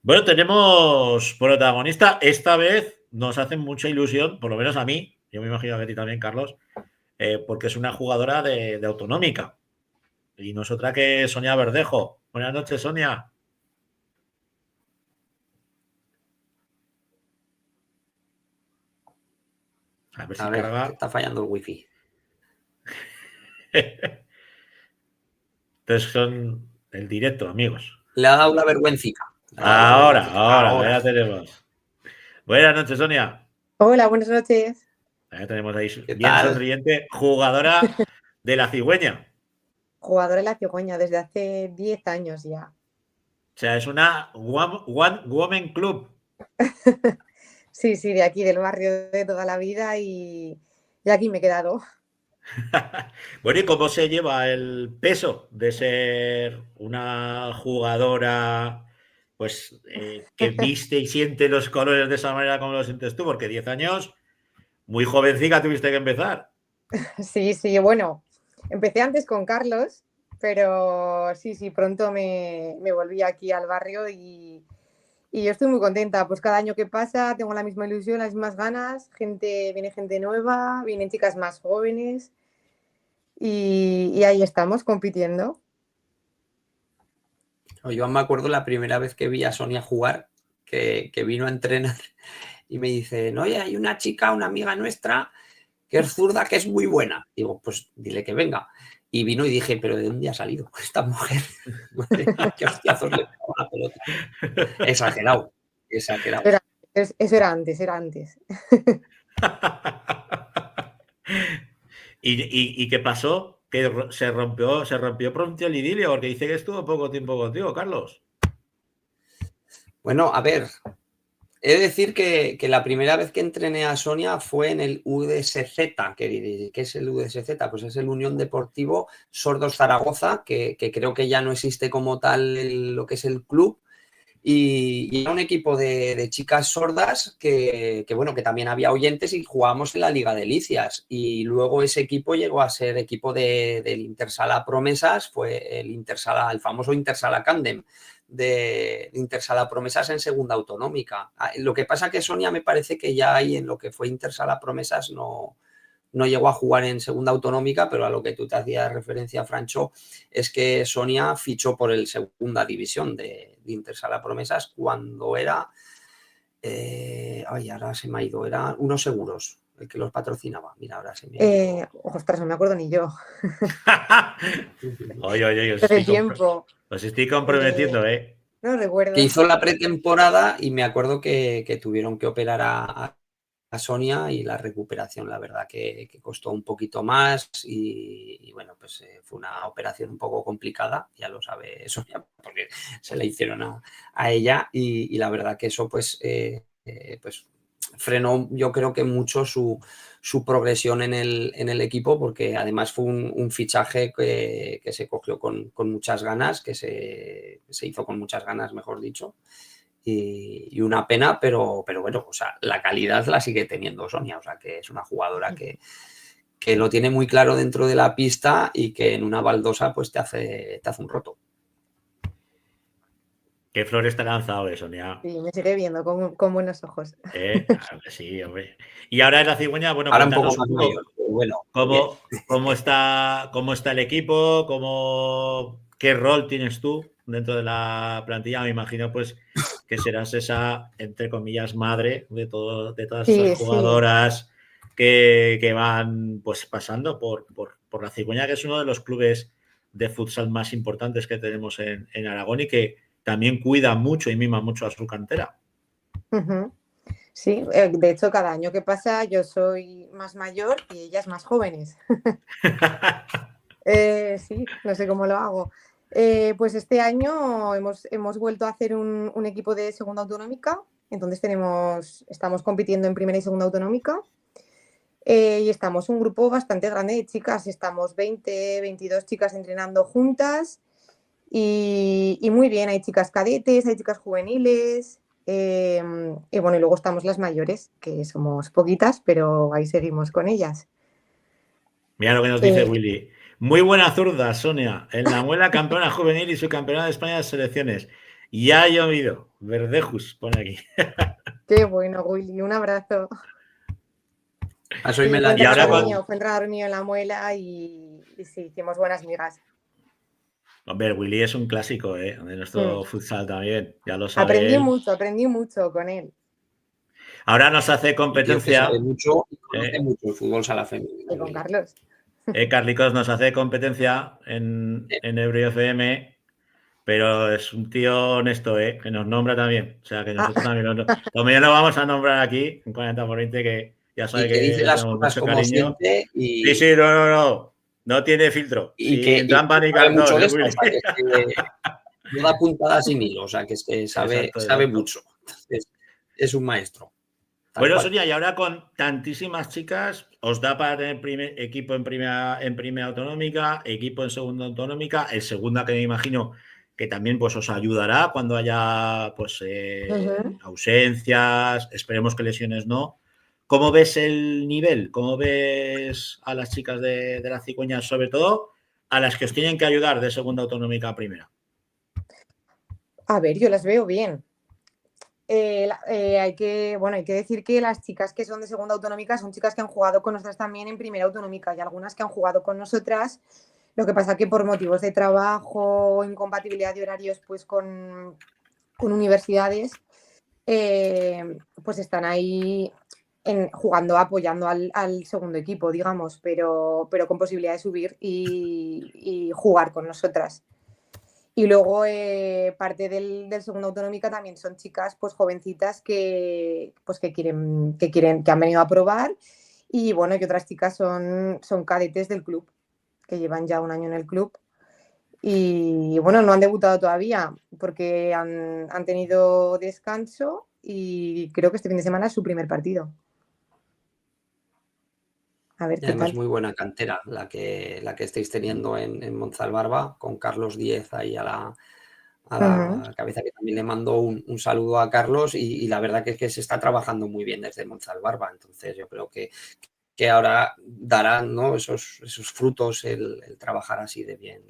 A: Bueno, tenemos protagonista. Esta vez nos hace mucha ilusión, por lo menos a mí, yo me imagino que a ti también, Carlos, porque es una jugadora de autonómica. Y no es otra que Sonia Verdejo. Buenas noches, Sonia. A ver si carga.
D: Está fallando el wifi.
A: Entonces son el directo, amigos.
D: Le ha dado la vergüencica.
A: Ahora, ya tenemos. Buenas noches, Sonia.
E: Hola, buenas noches.
A: Ya tenemos ahí bien sonriente, jugadora de la Cigüeña.
E: Jugadora de la Cigüeña desde hace 10 años ya.
A: O sea, es una One Woman Club.
E: Sí, de aquí, del barrio de toda la vida, y aquí me he quedado.
A: Bueno, ¿y cómo se lleva el peso de ser una jugadora pues que viste y siente los colores de esa manera como lo sientes tú? Porque 10 años, muy jovencita tuviste que empezar.
E: Sí, bueno, empecé antes con Carlos, pero sí, pronto me volví aquí al barrio, y yo estoy muy contenta. Pues cada año que pasa tengo la misma ilusión, las mismas ganas, viene gente nueva, vienen chicas más jóvenes, y ahí estamos compitiendo.
D: Yo me acuerdo la primera vez que vi a Sonia jugar, que vino a entrenar y me dice, no, oye, hay una chica, una amiga nuestra, que es zurda, que es muy buena. Digo, pues dile que venga. Y vino y dije, ¿pero de dónde ha salido esta mujer? ¿Qué hostiazos le pegaba la pelota? Exagerado.
E: Eso era antes.
A: ¿Y qué pasó? Que se rompió pronto el idilio, porque dice que estuvo poco tiempo contigo, Carlos.
D: Bueno, a ver, he de decir que la primera vez que entrené a Sonia fue en el UDSZ. ¿Qué es el UDSZ? Pues es el Unión Deportivo Sordos Zaragoza, que creo que ya no existe como tal lo que es el club. Y era un equipo de chicas sordas que también había oyentes, y jugábamos en la Liga de Licias. Y luego ese equipo llegó a ser equipo del Intersala Promesas, fue el famoso Intersala Candem de Intersala Promesas en segunda autonómica. Lo que pasa que Sonia, me parece que ya ahí en lo que fue Intersala Promesas no llegó a jugar en segunda autonómica, pero a lo que tú te hacías referencia, Francho, es que Sonia fichó por el segunda división de Intersala Promesas cuando era Ahora se me ha ido. Era Unos Seguros, el que los patrocinaba. Mira, ahora se me ha ido.
E: Ostras, no me acuerdo ni yo.
A: Oye,
E: Hace tiempo.
A: os estoy comprometiendo, ¿eh?
E: No recuerdo.
D: Que hizo la pretemporada y me acuerdo que tuvieron que operar a Sonia y la recuperación, la verdad, que costó un poquito más y bueno, pues fue una operación un poco complicada, ya lo sabe Sonia, porque se la hicieron a ella y la verdad que eso pues frenó yo creo que mucho su progresión en el equipo, porque además fue un fichaje que se cogió con muchas ganas, que se hizo con muchas ganas, mejor dicho. Y una pena, pero bueno, o sea, la calidad la sigue teniendo Sonia, o sea, que es una jugadora que lo tiene muy claro dentro de la pista y que en una baldosa pues te hace un roto.
A: ¿Qué flores te ha lanzado, Sonia?
E: Sí, me sigue viendo con buenos ojos.
A: Claro que sí, hombre. Y ahora en la cigüeña, bueno,
D: ahora
A: cuéntanos
D: un poco más mayor, pero bueno.
A: ¿Cómo está el equipo? ¿Qué rol tienes tú dentro de la plantilla? Me imagino pues que serás esa, entre comillas, madre de todas esas jugadoras que van pues pasando por la Cigüeña, que es uno de los clubes de futsal más importantes que tenemos en Aragón y que también cuida mucho y mima mucho a su cantera.
E: Uh-huh. Sí, de hecho cada año que pasa yo soy más mayor y ellas más jóvenes. Sí, no sé cómo lo hago. Pues este año hemos vuelto a hacer un equipo de segunda autonómica, entonces estamos compitiendo en primera y segunda autonómica y estamos un grupo bastante grande de chicas, estamos 20, 22 chicas entrenando juntas y muy bien, hay chicas cadetes, hay chicas juveniles y bueno, y luego estamos las mayores, que somos poquitas, pero ahí seguimos con ellas.
A: Mira lo que nos dice Willy. Muy buena zurda, Sonia. En la muela, campeona juvenil y subcampeona de España de selecciones. Ya ha llovido. Verdejus, pone aquí.
E: Qué bueno, Willy. Un abrazo.
D: Soy Melania.
E: Y ahora fue entrenador mío en la muela y sí, hicimos buenas migas.
A: Hombre, Willy es un clásico, de nuestro futsal también. Ya lo sabe.
E: Aprendí mucho con él.
A: Ahora nos hace competencia.
D: Sabe mucho y conoce mucho el fútbol sala femenina.
E: Y con Carlos.
A: Carlicos nos hace competencia en Ebrio FM, pero es un tío honesto, que nos nombra también. O sea, que nosotros también lo vamos a nombrar aquí, en 40 por 20, que ya sabe que
D: dice las cosas como
A: cariño.
D: siente y...
A: Sí, no tiene filtro.
D: Y que
A: trampa ni cartón.
D: Mucho de esto, o sea, que no da puntadas sin hilo, o sea, que sabe mucho. Es un maestro.
A: Bueno, Sonia, y ahora con tantísimas chicas, ¿os da para tener equipo en primera autonómica, equipo en segunda autonómica, en segunda, que me imagino que también pues os ayudará cuando haya pues ausencias, esperemos que lesiones no? ¿Cómo ves el nivel? ¿Cómo ves a las chicas de la Cigüeña, sobre todo a las que os tienen que ayudar de segunda autonómica a primera?
E: A ver, yo las veo bien. Hay que decir que las chicas que son de segunda autonómica son chicas que han jugado con nosotras también en primera autonómica y algunas que han jugado con nosotras. Lo que pasa que por motivos de trabajo, incompatibilidad de horarios pues con universidades, pues están ahí jugando, apoyando al segundo equipo, digamos, pero con posibilidad de subir y jugar con nosotras. Y luego parte del segundo autonómica también son chicas pues jovencitas que han venido a probar y bueno, que otras chicas son cadetes del club, que llevan ya un año en el club y bueno, no han debutado todavía porque han tenido descanso y creo que este fin de semana es su primer partido. A ver,
D: y además tal. Muy buena cantera la que estáis teniendo en Monzalbarba, con Carlos Díez ahí a la cabeza, que también le mando un saludo a Carlos y la verdad que es que se está trabajando muy bien desde Monzalbarba, entonces yo creo que ahora darán, ¿no? esos frutos el trabajar así de bien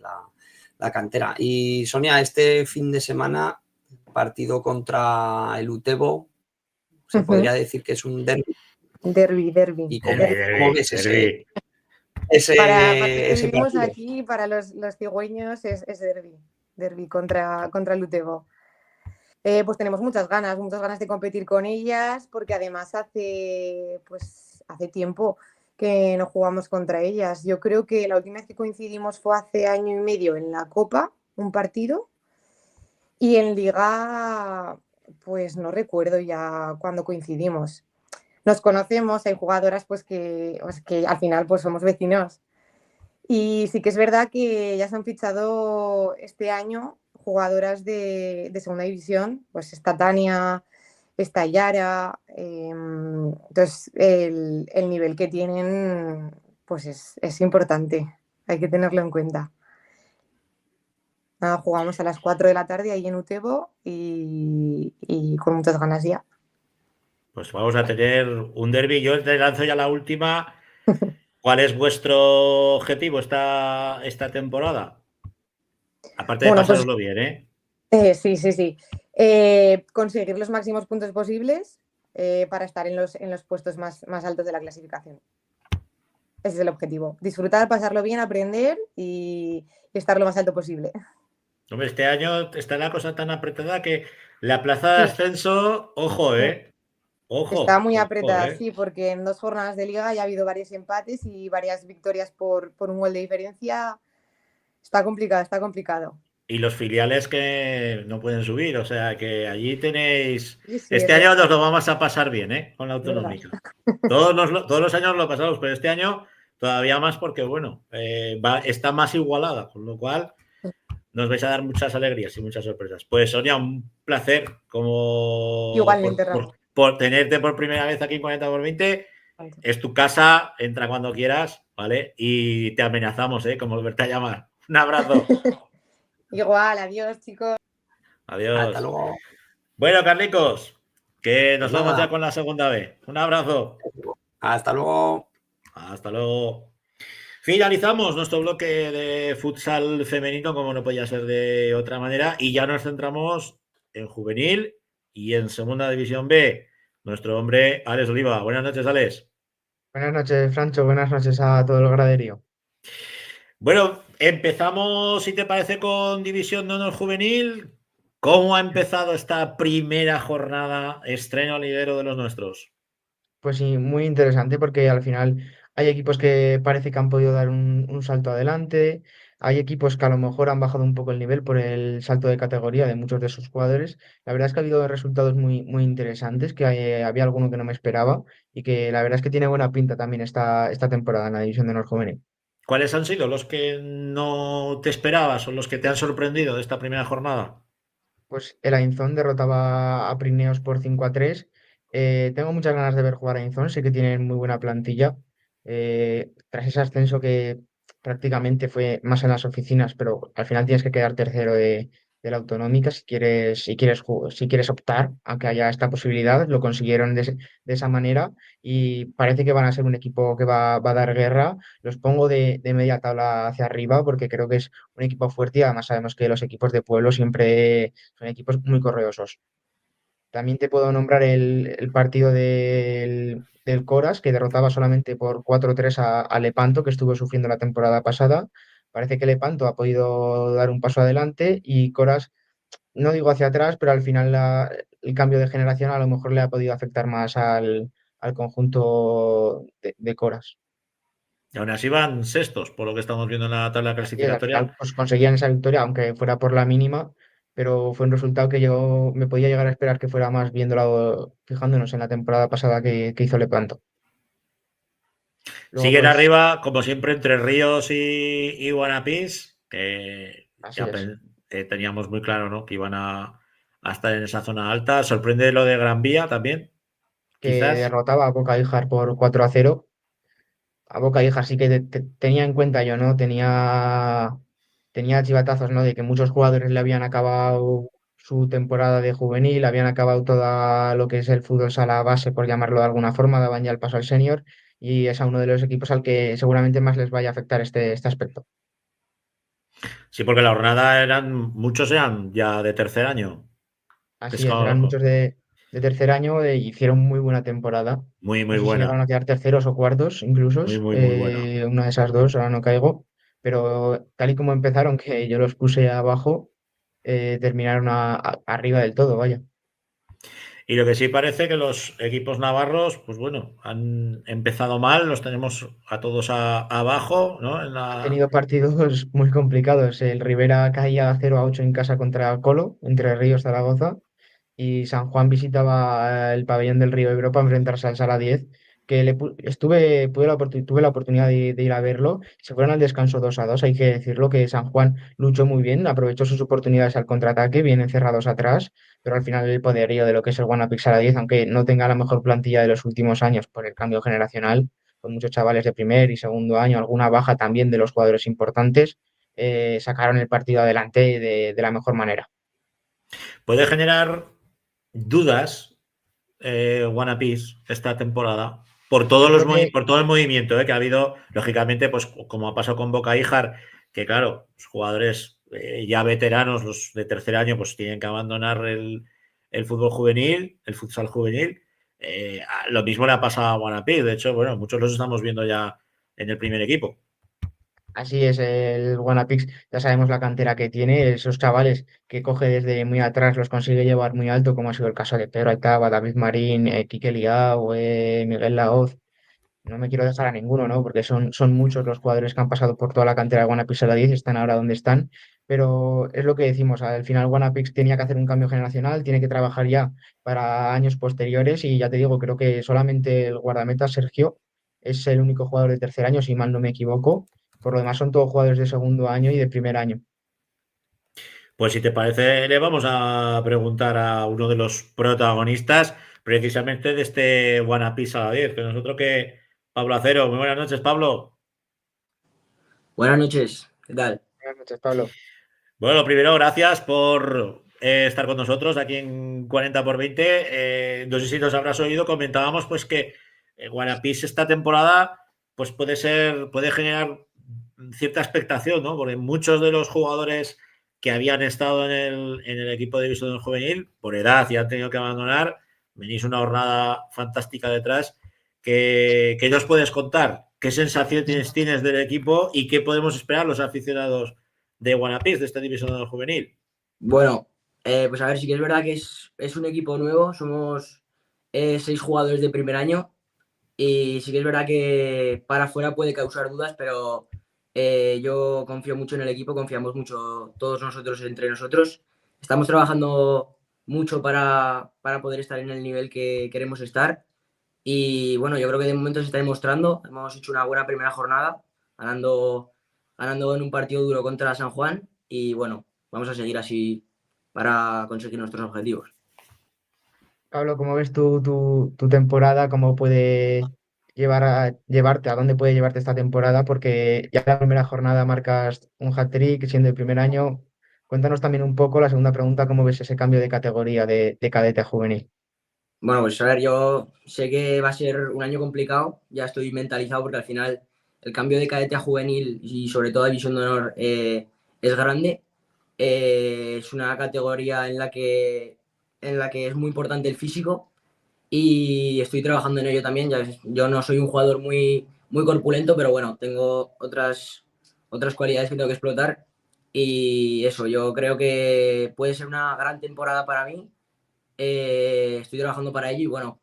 D: la cantera. Y Sonia, este fin de semana partido contra el Utebo, se podría decir que es un derbi.
E: Derbi.
D: ¿Y cómo ves ese
E: para que vivimos
D: partido?
E: aquí, para los cigüeños, es derbi contra el Utebo. Pues tenemos muchas ganas de competir con ellas, porque además hace tiempo que no jugamos contra ellas. Yo creo que la última vez que coincidimos fue hace año y medio en la Copa, un partido, y en Liga, pues no recuerdo ya cuándo coincidimos. Nos conocemos, hay jugadoras pues que al final pues somos vecinos. Y sí que es verdad que ya se han fichado este año jugadoras de segunda división, pues está Tania, está Yara, entonces el nivel que tienen pues es importante, hay que tenerlo en cuenta. Nada, jugamos a las 4 de la tarde ahí en Utebo y con muchas ganas ya.
A: Pues vamos a tener un derbi. Yo te lanzo ya la última. ¿Cuál es vuestro objetivo esta temporada? Aparte de
E: Bueno, pues
A: pasároslo bien, ¿eh?
E: sí. Conseguir los máximos puntos posibles para estar en los puestos más altos de la clasificación. Ese es el objetivo. Disfrutar, pasarlo bien, aprender y estar lo más alto posible.
A: Hombre, este año está la cosa tan apretada que la plaza de
E: Sí.
A: ascenso, ojo, Ojo.
E: Está muy
A: Ojo,
E: apretada, sí, porque en 2 jornadas de liga ya ha habido varios empates y varias victorias por un gol de diferencia. Está complicado.
A: Y los filiales que no pueden subir, o sea que allí tenéis.
E: Sí,
A: Este año nos lo vamos a pasar bien, con la
E: verdad.
A: autonómica. Todos los años lo pasamos, pero este año todavía más porque, bueno, está más igualada, con lo cual nos vais a dar muchas alegrías y muchas sorpresas. Pues Sonia, un placer como
E: Igualmente, Rafa.
A: por tenerte por primera vez aquí en 40x20. Es tu casa, entra cuando quieras, ¿vale? Y te amenazamos, como volverte a llamar. Un abrazo.
E: Igual, adiós, chicos.
A: Adiós.
D: Hasta luego.
A: Bueno, Carlicos, que nos
D: Pues
A: vamos
D: nada.
A: ya con la segunda vez. Un abrazo.
D: Hasta luego.
A: Hasta luego. Finalizamos nuestro bloque de futsal femenino, como no podía ser de otra manera, y ya nos centramos en juvenil y en segunda división B. Nuestro hombre, Alex Oliva. Buenas noches, Alex.
F: Buenas noches, Francho. Buenas noches a todo el graderío.
A: Bueno, empezamos, si te parece, con División de Honor Juvenil. ¿Cómo ha empezado esta primera jornada estreno lidero de los nuestros?
F: Pues sí, muy interesante porque al final hay equipos que parece que han podido dar un salto adelante, hay equipos que a lo mejor han bajado un poco el nivel por el salto de categoría de muchos de sus jugadores. La verdad es que ha habido resultados muy interesantes, que había alguno que no me esperaba y que la verdad es que tiene buena pinta también esta temporada en la División de Honor Juvenil.
A: ¿Cuáles han sido los que no te esperabas o los que te han sorprendido de esta primera jornada?
F: Pues el Ainzón derrotaba a Prineos por 5-3. Tengo muchas ganas de ver jugar a Ainzón, sé que tienen muy buena plantilla. Tras ese ascenso que prácticamente fue más en las oficinas, pero al final tienes que quedar tercero de la autonómica si quieres optar a que haya esta posibilidad. Lo consiguieron de esa manera y parece que van a ser un equipo que va a dar guerra. Los pongo de media tabla hacia arriba porque creo que es un equipo fuerte y además sabemos que los equipos de pueblo siempre son equipos muy correosos. También te puedo nombrar el partido del Coras, que derrotaba solamente por 4-3 a Lepanto, que estuvo sufriendo la temporada pasada. Parece que Lepanto ha podido dar un paso adelante y Coras, no digo hacia atrás, pero al final el cambio de generación a lo mejor le ha podido afectar más al conjunto de Coras.
A: Y aún así van sextos, por lo que estamos viendo en la tabla
F: Y al
A: clasificatoria.
F: final pues, conseguían esa victoria, aunque fuera por la mínima, pero fue un resultado que yo me podía llegar a esperar que fuera más viéndolo, fijándonos en la temporada pasada que hizo Lepanto. Luego,
A: Siguen
F: pues,
A: arriba, como siempre, Entre Ríos y Guanapís, que
F: así
A: ya
F: es.
A: teníamos muy claro, ¿no?, que iban a estar en esa zona alta. Sorprende lo de Gran Vía también,
F: Que
A: quizás.
F: derrotaba a Boca Ijar por 4-0. A Boca Ijar sí que tenía en cuenta yo, ¿no? Tenía chivatazos, ¿no? De que muchos jugadores le habían acabado su temporada de juvenil, habían acabado todo lo que es el fútbol sala base, por llamarlo de alguna forma, daban ya el paso al senior y es a uno de los equipos al que seguramente más les vaya a afectar este aspecto.
A: Sí, porque la jornada muchos eran ya de tercer año.
F: Así es, eran muchos de tercer año, hicieron muy buena temporada.
A: Muy,
F: No
A: muy
F: sé si llegaron
A: buena.
F: a quedar terceros o cuartos, incluso,
A: Muy buena.
F: una de esas dos, ahora no caigo, pero tal y como empezaron, que yo los puse abajo, terminaron arriba del todo, vaya.
A: Y lo que sí parece que los equipos navarros, pues bueno, han empezado mal, los tenemos a todos abajo, ¿no?
F: Han tenido partidos muy complicados. El Rivera caía 0-8 en casa contra Colo, Entre Ríos, Zaragoza, y San Juan visitaba el pabellón del Río Europa a enfrentarse al Sala 10, que tuve la oportunidad de ir a verlo. Se fueron al descanso 2-2, hay que decirlo, que San Juan luchó muy bien, aprovechó sus oportunidades al contraataque, bien encerrados atrás, pero al final el poderío de lo que es el Guanapix Sala 10, aunque no tenga la mejor plantilla de los últimos años por el cambio generacional, con muchos chavales de primer y segundo año, alguna baja también de los jugadores importantes, sacaron el partido adelante de la mejor manera.
A: Puede generar dudas One Piece esta temporada por todos por todo el movimiento que ha habido, lógicamente, pues como ha pasado con Boca Ijar, que claro, los jugadores ya veteranos, los de tercer año, pues tienen que abandonar el fútbol juvenil, el futsal juvenil. Lo mismo le ha pasado a One Piece. De hecho, bueno, muchos los estamos viendo ya en el primer equipo.
F: Así es, el Guanapix, ya sabemos la cantera que tiene, esos chavales que coge desde muy atrás, los consigue llevar muy alto, como ha sido el caso de Pedro Alcaba, David Marín, Quique Liao, Miguel Laoz. No me quiero dejar a ninguno, ¿no? Porque son muchos los jugadores que han pasado por toda la cantera de Guanapix a la 10 y están ahora donde están. Pero es lo que decimos, al final Guanapix tenía que hacer un cambio generacional, tiene que trabajar ya para años posteriores y ya te digo, creo que solamente el guardameta Sergio es el único jugador de tercer año, si mal no me equivoco. Por lo demás son todos jugadores de segundo año y de primer año.
A: Pues si te parece, le vamos a preguntar a uno de los protagonistas precisamente de este One Piece a la 10, que nosotros que Pablo Acero. Muy buenas noches, Pablo.
G: Buenas noches, ¿qué tal?
F: Buenas noches, Pablo.
A: Bueno, primero, gracias por estar con nosotros aquí en 40x20. No sé si nos habrás oído, comentábamos pues que One Piece esta temporada pues puede generar cierta expectación, ¿no? Porque muchos de los jugadores que habían estado en el equipo de división juvenil, por edad y han tenido que abandonar, venís una jornada fantástica detrás. ¿Qué nos puedes contar? ¿Qué sensaciones tienes del equipo y qué podemos esperar los aficionados de One Piece, de esta división juvenil?
G: Bueno, pues a ver, sí que es verdad que es un equipo nuevo, somos 6 jugadores de primer año y sí que es verdad que para afuera puede causar dudas, pero yo confío mucho en el equipo, confiamos mucho todos nosotros entre nosotros. Estamos trabajando mucho para poder estar en el nivel que queremos estar y bueno, yo creo que de momento se está demostrando. Hemos hecho una buena primera jornada, ganando en un partido duro contra San Juan y bueno, vamos a seguir así para conseguir nuestros objetivos.
F: Pablo, ¿cómo ves tu temporada? ¿Cómo puede llevarte? ¿A dónde puede llevarte esta temporada? Porque ya en la primera jornada marcas un hat-trick siendo el primer año. Cuéntanos también un poco la segunda pregunta, ¿cómo ves ese cambio de categoría de cadete a juvenil?
G: Bueno, pues a ver, yo sé que va a ser un año complicado, ya estoy mentalizado porque al final el cambio de cadete a juvenil y sobre todo a división de honor es grande. Es una categoría en la que es muy importante el físico y estoy trabajando en ello también. Yo no soy un jugador muy corpulento, pero bueno, tengo otras cualidades que tengo que explotar y eso, yo creo que puede ser una gran temporada para mí. Estoy trabajando para ello y bueno,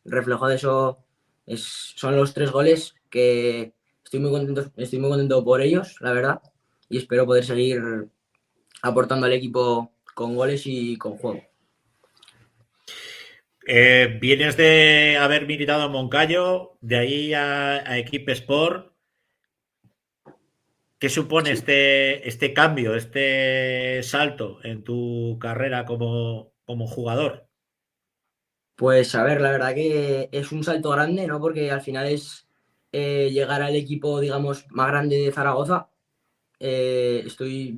G: reflejo de eso son los 3 goles que estoy muy contento por ellos, la verdad, y espero poder seguir aportando al equipo con goles y con juego.
A: Vienes de haber militado en Moncayo, de ahí a Equipe Sport. ¿Qué supone este cambio, este salto en tu carrera como jugador?
G: Pues a ver, la verdad que es un salto grande, ¿no? Porque al final es llegar al equipo, digamos, más grande de Zaragoza. Yo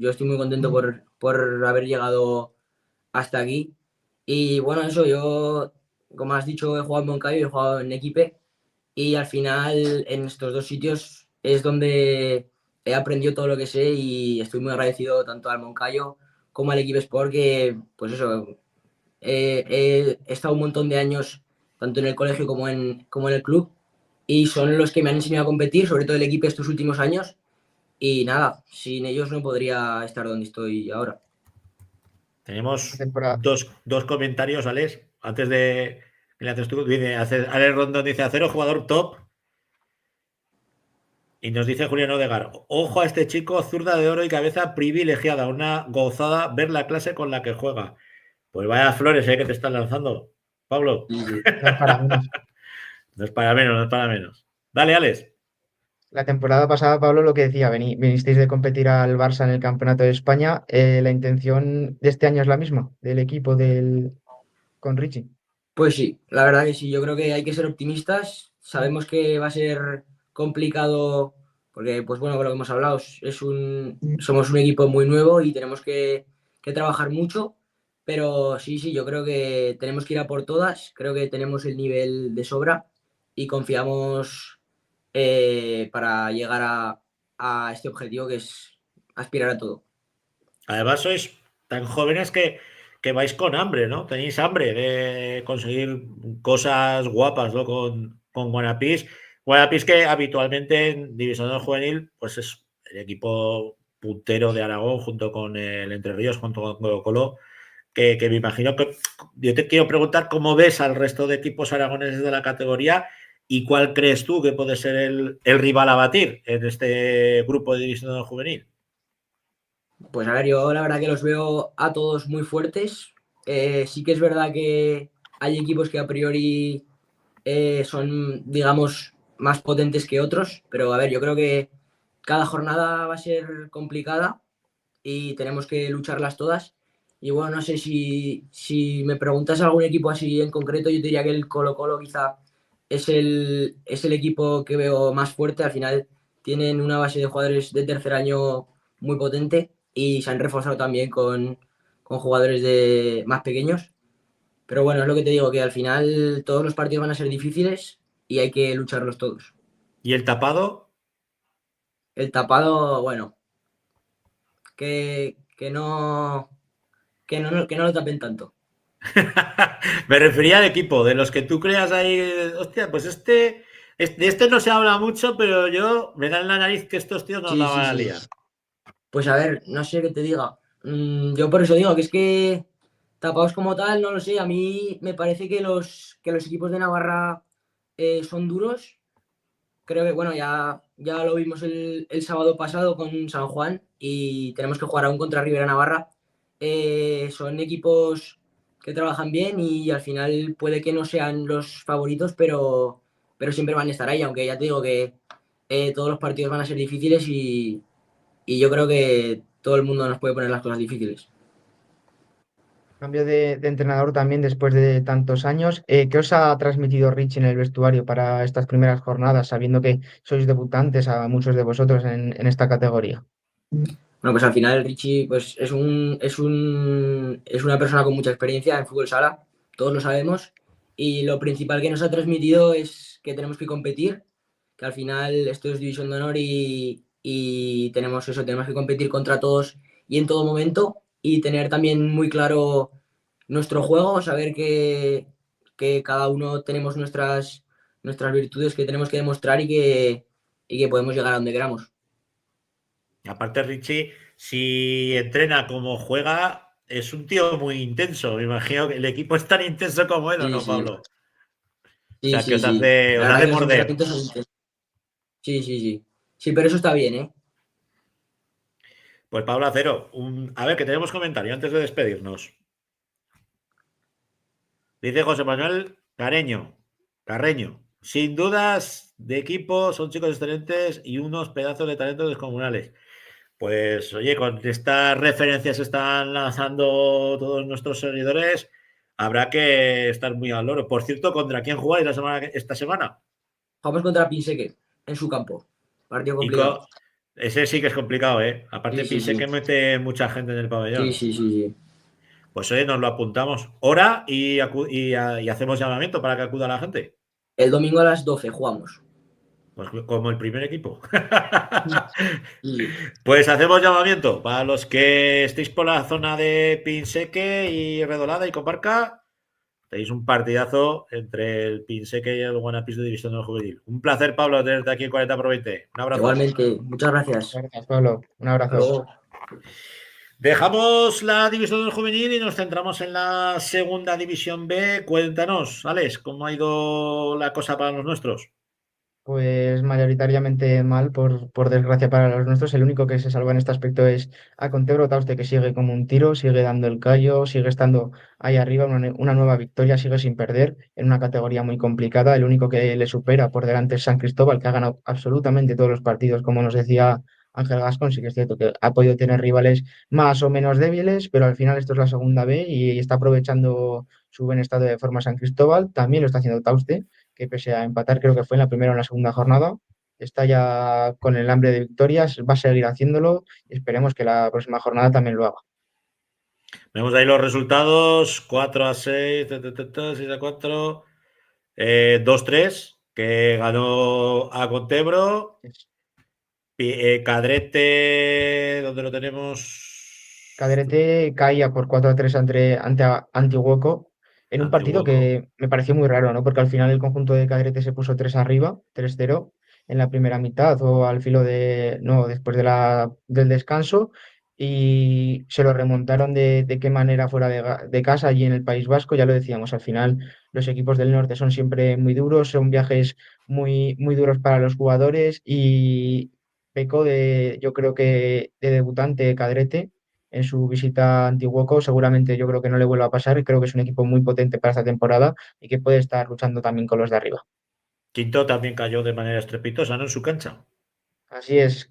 G: estoy muy contento por haber llegado hasta aquí. Y bueno, eso, yo, como has dicho, he jugado en Moncayo y he jugado en Equipe. Y al final, en estos 2 sitios es donde he aprendido todo lo que sé y estoy muy agradecido tanto al Moncayo como al Equipe Sport, que, pues eso, he estado un montón de años tanto en el colegio como en el club y son los que me han enseñado a competir, sobre todo el equipo estos últimos años y nada, sin ellos no podría estar donde estoy ahora.
A: Tenemos
F: temporada.
A: dos comentarios, Alex, antes de que le haces tú. Dice, Alex Rondón dice, Acero, jugador top. Y nos dice Julián Odegar, ojo a este chico, zurda de oro y cabeza privilegiada, una gozada ver la clase con la que juega. Pues vaya flores que te están lanzando, Pablo.
G: Sí, sí.
F: No es para menos.
A: No es para menos, no es para menos. Dale, Alex.
F: La temporada pasada, Pablo, lo que decía, vinisteis de competir al Barça en el Campeonato de España. ¿La intención de este año es la misma, del equipo con Richie?
G: Pues sí, la verdad que sí. Yo creo que hay que ser optimistas. Sabemos que va a ser complicado porque, pues bueno, con lo que hemos hablado, somos un equipo muy nuevo y tenemos que trabajar mucho. Pero sí, yo creo que tenemos que ir a por todas. Creo que tenemos el nivel de sobra y confiamos para llegar a este objetivo que es aspirar a todo.
A: Además, sois tan jóvenes que vais con hambre, ¿no? Tenéis hambre de conseguir cosas guapas, ¿no? Con Guanapis. Guanapis que habitualmente en División de Honor Juvenil, pues es el equipo puntero de Aragón junto con el Entre Ríos, junto con Colo-Colo, que me imagino que... Yo te quiero preguntar cómo ves al resto de equipos aragoneses de la categoría y cuál crees tú que puede ser el rival a batir en este grupo de División de Honor Juvenil.
G: Pues a ver, yo la verdad que los veo a todos muy fuertes. Sí que es verdad que hay equipos que a priori son, digamos, más potentes que otros, pero a ver, yo creo que cada jornada va a ser complicada y tenemos que lucharlas todas. Y bueno, no sé si me preguntas algún equipo así en concreto, yo te diría que el Colo-Colo quizá es el equipo que veo más fuerte. Al final tienen una base de jugadores de tercer año muy potente y se han reforzado también con jugadores más pequeños. Pero bueno, es lo que te digo, que al final todos los partidos van a ser difíciles y hay que lucharlos todos.
A: ¿Y el tapado?
G: El tapado, bueno, que no lo tapen tanto.
A: Me refería al equipo, de los que tú creas ahí, hostia, pues de este no se habla mucho, pero yo me da en la nariz que estos tíos nos la van a liar.
G: Pues a ver, no sé qué te diga. Yo por eso digo que es que tapados como tal, no lo sé. A mí me parece que los equipos de Navarra son duros. Creo que, bueno, ya lo vimos el sábado pasado con San Juan y tenemos que jugar aún contra Rivera Navarra. Son equipos que trabajan bien y al final puede que no sean los favoritos, pero siempre van a estar ahí, aunque ya te digo que todos los partidos van a ser difíciles y yo creo que todo el mundo nos puede poner las cosas difíciles.
F: Cambio de entrenador también después de tantos años. ¿Qué os ha transmitido Rich en el vestuario para estas primeras jornadas, sabiendo que sois debutantes a muchos de vosotros en esta categoría?
G: Bueno, pues al final Richie pues es una persona con mucha experiencia en fútbol sala, todos lo sabemos, y lo principal que nos ha transmitido es que tenemos que competir, que al final esto es división de honor y tenemos que competir contra todos y en todo momento y tener también muy claro nuestro juego, saber que cada uno tenemos nuestras virtudes que tenemos que demostrar y que podemos llegar a donde queramos.
A: Aparte, Richie, si entrena como juega, es un tío muy intenso. Me imagino que el equipo es tan intenso como él, ¿o no, Pablo?
G: Sí,
A: o sea,
G: sí,
A: que os
G: sí.
A: hace
G: La verdad que los
A: morder.
G: entrenamientos son intensos. Sí. Sí, pero eso está bien, ¿eh?
A: Pues Pablo Acero, a ver, que tenemos comentario antes de despedirnos. Dice José Manuel Carreño. Sin dudas de equipo, son chicos excelentes y unos pedazos de talento descomunales. Pues oye, con estas referencias que están lanzando todos nuestros seguidores, habrá que estar muy al loro. Por cierto, ¿contra quién jugáis esta semana?
G: Jugamos contra Pinseque, en su campo. Partido complicado.
A: Ese sí que es complicado, ¿eh? Aparte,
G: Sí.
A: Pinseque mete mucha gente en el pabellón.
G: Sí.
A: Pues oye, nos lo apuntamos. Hora y hacemos llamamiento para que acuda la gente.
G: El domingo a las 12 jugamos.
A: Pues como el primer equipo.
G: Sí.
A: Pues hacemos llamamiento para los que estéis por la zona de Pinseque y Redolada y Comarca. Tenéis un partidazo entre el Pinseque y el Guanapis de División de Juvenil. Un placer, Pablo, tenerte aquí en 40 por 20. Un abrazo.
G: Igualmente, muchas gracias.
F: Gracias, Pablo. Un
G: Hasta
F: abrazo.
G: luego.
A: Dejamos la división del juvenil y nos centramos en la segunda división B. Cuéntanos, Alex, ¿cómo ha ido la cosa para los nuestros?
F: Pues mayoritariamente mal, por desgracia para los nuestros. El único que se salva en este aspecto es Acontebro Tauste, que sigue como un tiro, sigue dando el callo, sigue estando ahí arriba, una nueva victoria, sigue sin perder en una categoría muy complicada. El único que le supera por delante es San Cristóbal, que ha ganado absolutamente todos los partidos, como nos decía Ángel Gascón. Sí que es cierto que ha podido tener rivales más o menos débiles, pero al final esto es la segunda B y está aprovechando su buen estado de forma San Cristóbal. También lo está haciendo Tauste, que pese a empatar, creo que fue en la primera o en la segunda jornada, está ya con el hambre de victorias, va a seguir haciéndolo y esperemos que la próxima jornada también lo haga.
A: Vemos ahí los resultados: 4-6, 6-4, 2-3, que ganó a Contebro. Cadrete, ¿dónde lo tenemos?
F: Caderete caía por 4-3 ante Antiguoco en un partido
A: Antiguo.
F: que me pareció muy raro, ¿no? Porque al final el conjunto de Caderete se puso 3 arriba, 3-0 en la primera mitad o al filo de, no, después del descanso, y se lo remontaron de qué manera fuera de casa allí en el País Vasco. Ya lo decíamos, al final los equipos del norte son siempre muy duros, son viajes muy, muy duros para los jugadores y pecó de, yo creo que de debutante Cadrete en su visita a Antiguoco. Seguramente yo creo que no le vuelva a pasar. Creo que es un equipo muy potente para esta temporada y que puede estar luchando también con los de arriba.
A: Quinto también cayó de manera estrepitosa, ¿no? En su cancha.
F: Así es,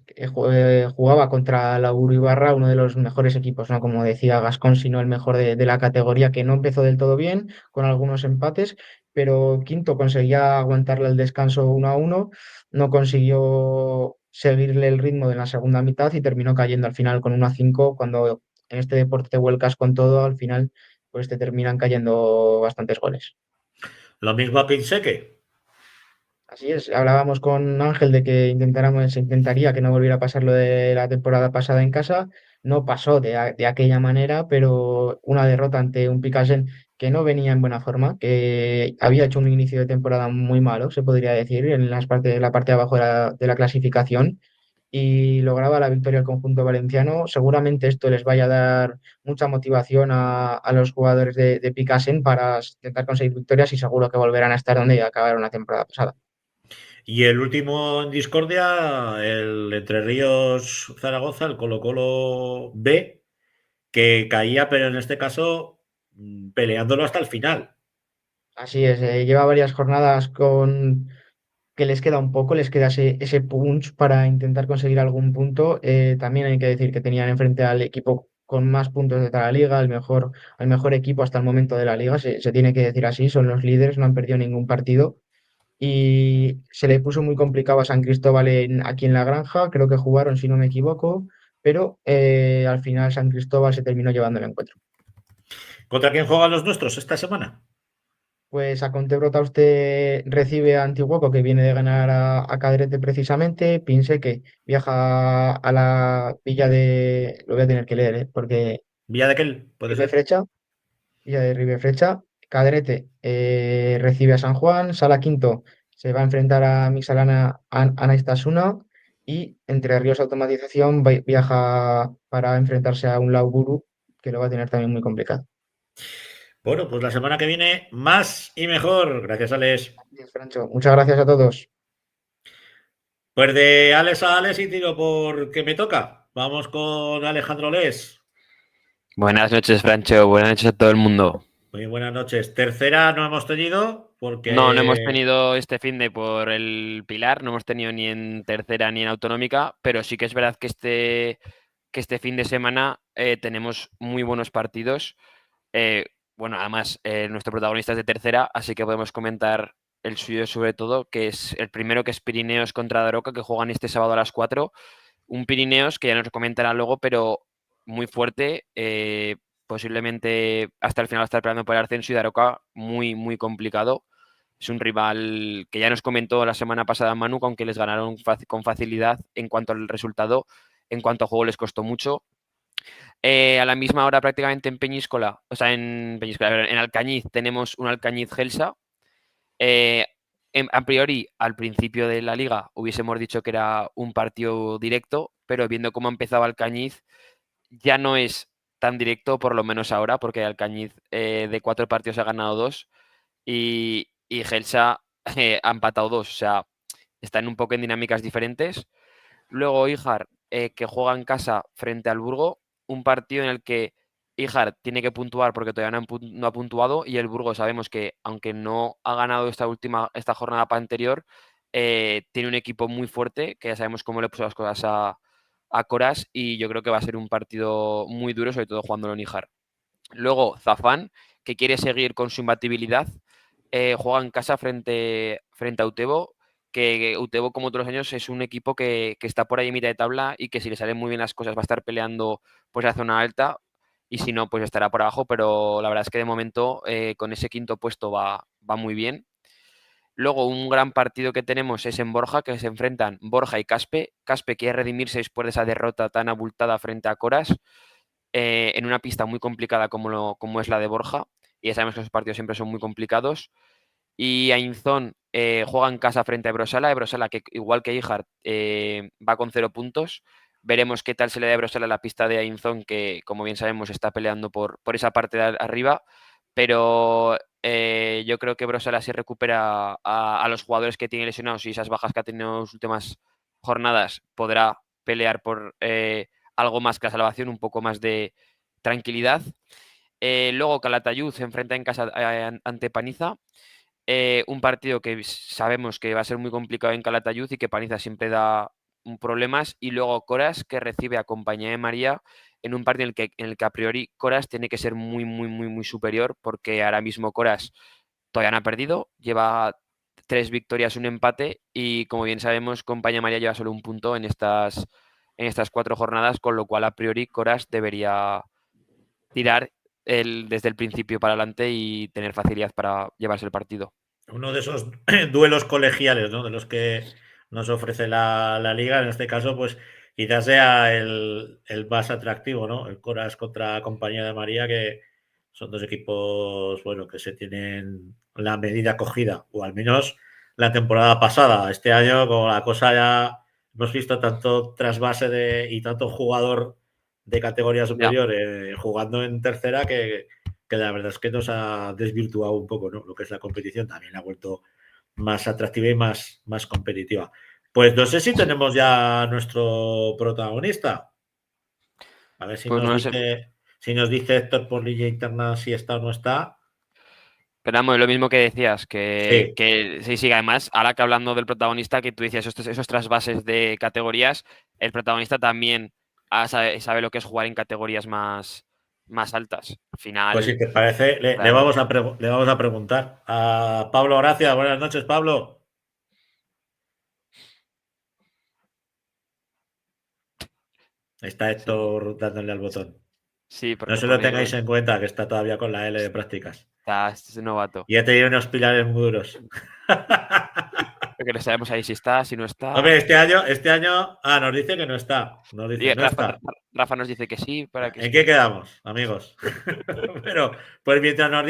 F: jugaba contra la Ibarra, uno de los mejores equipos, ¿no? Como decía Gascón, sino el mejor de la categoría, que no empezó del todo bien, con algunos empates, pero quinto conseguía aguantarle el descanso 1-1, no consiguió seguirle el ritmo de la segunda mitad y terminó cayendo al final con 1-5. Cuando en este deporte te vuelcas con todo, al final pues te terminan cayendo bastantes goles.
A: Lo mismo a Pinseque.
F: Así es, hablábamos con Ángel de que se intentaría que no volviera a pasar lo de la temporada pasada en casa. No pasó de aquella manera, pero una derrota ante un Picasen que no venía en buena forma, que había hecho un inicio de temporada muy malo, se podría decir, en la parte de abajo de la clasificación, y lograba la victoria al conjunto valenciano. Seguramente esto les vaya a dar mucha motivación a los jugadores de Picasen para intentar conseguir victorias, y seguro que volverán a estar donde acabaron la temporada pasada.
A: Y el último en discordia, el Entre Ríos Zaragoza, el Colo-Colo B, que caía, pero en este caso peleándolo hasta el final.
F: Así es, lleva varias jornadas con que les queda un poco, les queda ese punch para intentar conseguir algún punto. También hay que decir que tenían enfrente al equipo con más puntos de toda la liga, al mejor equipo hasta el momento de la liga, se tiene que decir así, son los líderes, no han perdido ningún partido. Y se le puso muy complicado a San Cristóbal aquí en La Granja, creo que jugaron, si no me equivoco, pero al final San Cristóbal se terminó llevando el encuentro.
A: ¿Contra quién juegan los nuestros esta semana?
F: Pues a Contebrota usted recibe a Antiguoco, que viene de ganar a Cadrete precisamente. Piense que viaja a la villa de... Lo voy a tener que leer, porque
A: ¿Villa de aquel? ¿Puede ser?
F: Ribefrecha, villa de Ribefrecha. Cadrete recibe a San Juan. Sala Quinto se va a enfrentar a Mixalana Anastasuna. Y Entre Ríos Automatización viaja para enfrentarse a un Lauburu, que lo va a tener también muy complicado.
A: Bueno, pues la semana que viene más y mejor. Gracias, Alex.
F: Bien, Francho, muchas gracias a todos.
A: Pues de Alex a Alex y tiro porque me toca. Vamos con Alejandro Les.
H: Buenas noches, Francho. Buenas noches a todo el mundo.
A: Muy buenas noches. Tercera no hemos tenido porque...
H: No hemos tenido este finde por el Pilar, no hemos tenido ni en tercera ni en autonómica, pero sí que es verdad que este fin de semana tenemos muy buenos partidos. Bueno, además, nuestro protagonista es de tercera, así que podemos comentar el suyo sobre todo, que es el primero, que es Pirineos contra Daroca, que juegan este sábado a las 4. Un Pirineos que ya nos comentará luego, pero muy fuerte, posiblemente hasta el final estar peleando por el ascenso, y Daroca muy, muy complicado. Es un rival que ya nos comentó la semana pasada Manu, aunque les ganaron con facilidad en cuanto al resultado, en cuanto a juego les costó mucho. A la misma hora prácticamente en Peñíscola, o sea, en Alcañiz tenemos un Alcañiz-Gelsa. A priori, al principio de la liga hubiésemos dicho que era un partido directo, pero viendo cómo empezaba Alcañiz, ya no es tan directo, por lo menos ahora, porque Alcañiz de 4 partidos ha ganado 2 y Gelsa ha empatado 2. O sea, están un poco en dinámicas diferentes. Luego Ijar, que juega en casa frente al Burgo, un partido en el que Ijar tiene que puntuar porque todavía no ha puntuado, y el Burgo sabemos que, aunque no ha ganado esta jornada anterior, tiene un equipo muy fuerte, que ya sabemos cómo le puso las cosas a Coras, y yo creo que va a ser un partido muy duro, sobre todo jugándolo en Ijar. Luego Zafán, que quiere seguir con su imbatibilidad, juega en casa frente a Utebo, que Utebo, como todos los años, es un equipo que está por ahí en mitad de tabla y que, si le salen muy bien las cosas, va a estar peleando pues la zona alta, y si no, pues estará por abajo, pero la verdad es que de momento con ese quinto puesto va muy bien. Luego, un gran partido que tenemos es en Borja, que se enfrentan Borja y Caspe. Caspe quiere redimirse después de esa derrota tan abultada frente a Coras, en una pista muy complicada como es la de Borja, y ya sabemos que esos partidos siempre son muy complicados. Y Ainzón juega en casa frente a Ebrosala. Ebrosala, que igual que Ijar, va con 0 puntos. Veremos qué tal se le da a Ebrosala la pista de Ainzón, que, como bien sabemos, está peleando por esa parte de arriba. Pero yo creo que Ebrosala, si recupera a los jugadores que tiene lesionados y esas bajas que ha tenido en las últimas jornadas, podrá pelear por algo más que la salvación, un poco más de tranquilidad. Luego Calatayud se enfrenta en casa ante Paniza. Un partido que sabemos que va a ser muy complicado en Calatayud y que Paniza siempre da problemas. Y luego Coras, que recibe a Compañía de María en un partido en el que a priori Coras tiene que ser muy, muy, muy, muy superior, porque ahora mismo Coras todavía no ha perdido, lleva 3 victorias, un empate, y como bien sabemos, Compañía de María lleva solo un punto en estas 4 jornadas, con lo cual a priori Coras debería tirar desde el principio para adelante y tener facilidad para llevarse el partido.
A: Uno de esos duelos colegiales, ¿no?, de los que nos ofrece la liga. En este caso, pues quizás sea el más atractivo, ¿no? El Coras contra Compañía de María, que son dos equipos, bueno, que se tienen la medida cogida, o al menos la temporada pasada. Este año, como la cosa ya hemos visto tanto trasvase y tanto jugador de categoría superior jugando en tercera, que la verdad es que nos ha desvirtuado un poco, ¿no?, lo que es la competición. También la ha vuelto más atractiva y más competitiva. Pues no sé si tenemos ya nuestro protagonista. A ver si
H: Pues
A: nos dice Héctor por línea interna si está o no está.
H: Pero vamos, lo mismo que decías, que sí, además, ahora que hablando del protagonista, que tú decías esos trasvases de categorías, el protagonista también sabe lo que es jugar en categorías más altas. Al final.
A: Pues si te parece, le vamos a preguntar a Pablo Gracia. Buenas noches, Pablo. Está Héctor dándole al botón.
H: Sí,
A: no se lo tengáis en cuenta, que está todavía con la L de prácticas.
H: Este novato.
A: Y ha tenido unos pilares muy duros.
H: Porque no sabemos ahí si está, si no está.
A: Hombre, este año nos dice que no está. Nos dice, no está.
H: Rafa nos dice que sí.
A: ¿En qué quedamos, amigos? Pero, pues mientras nos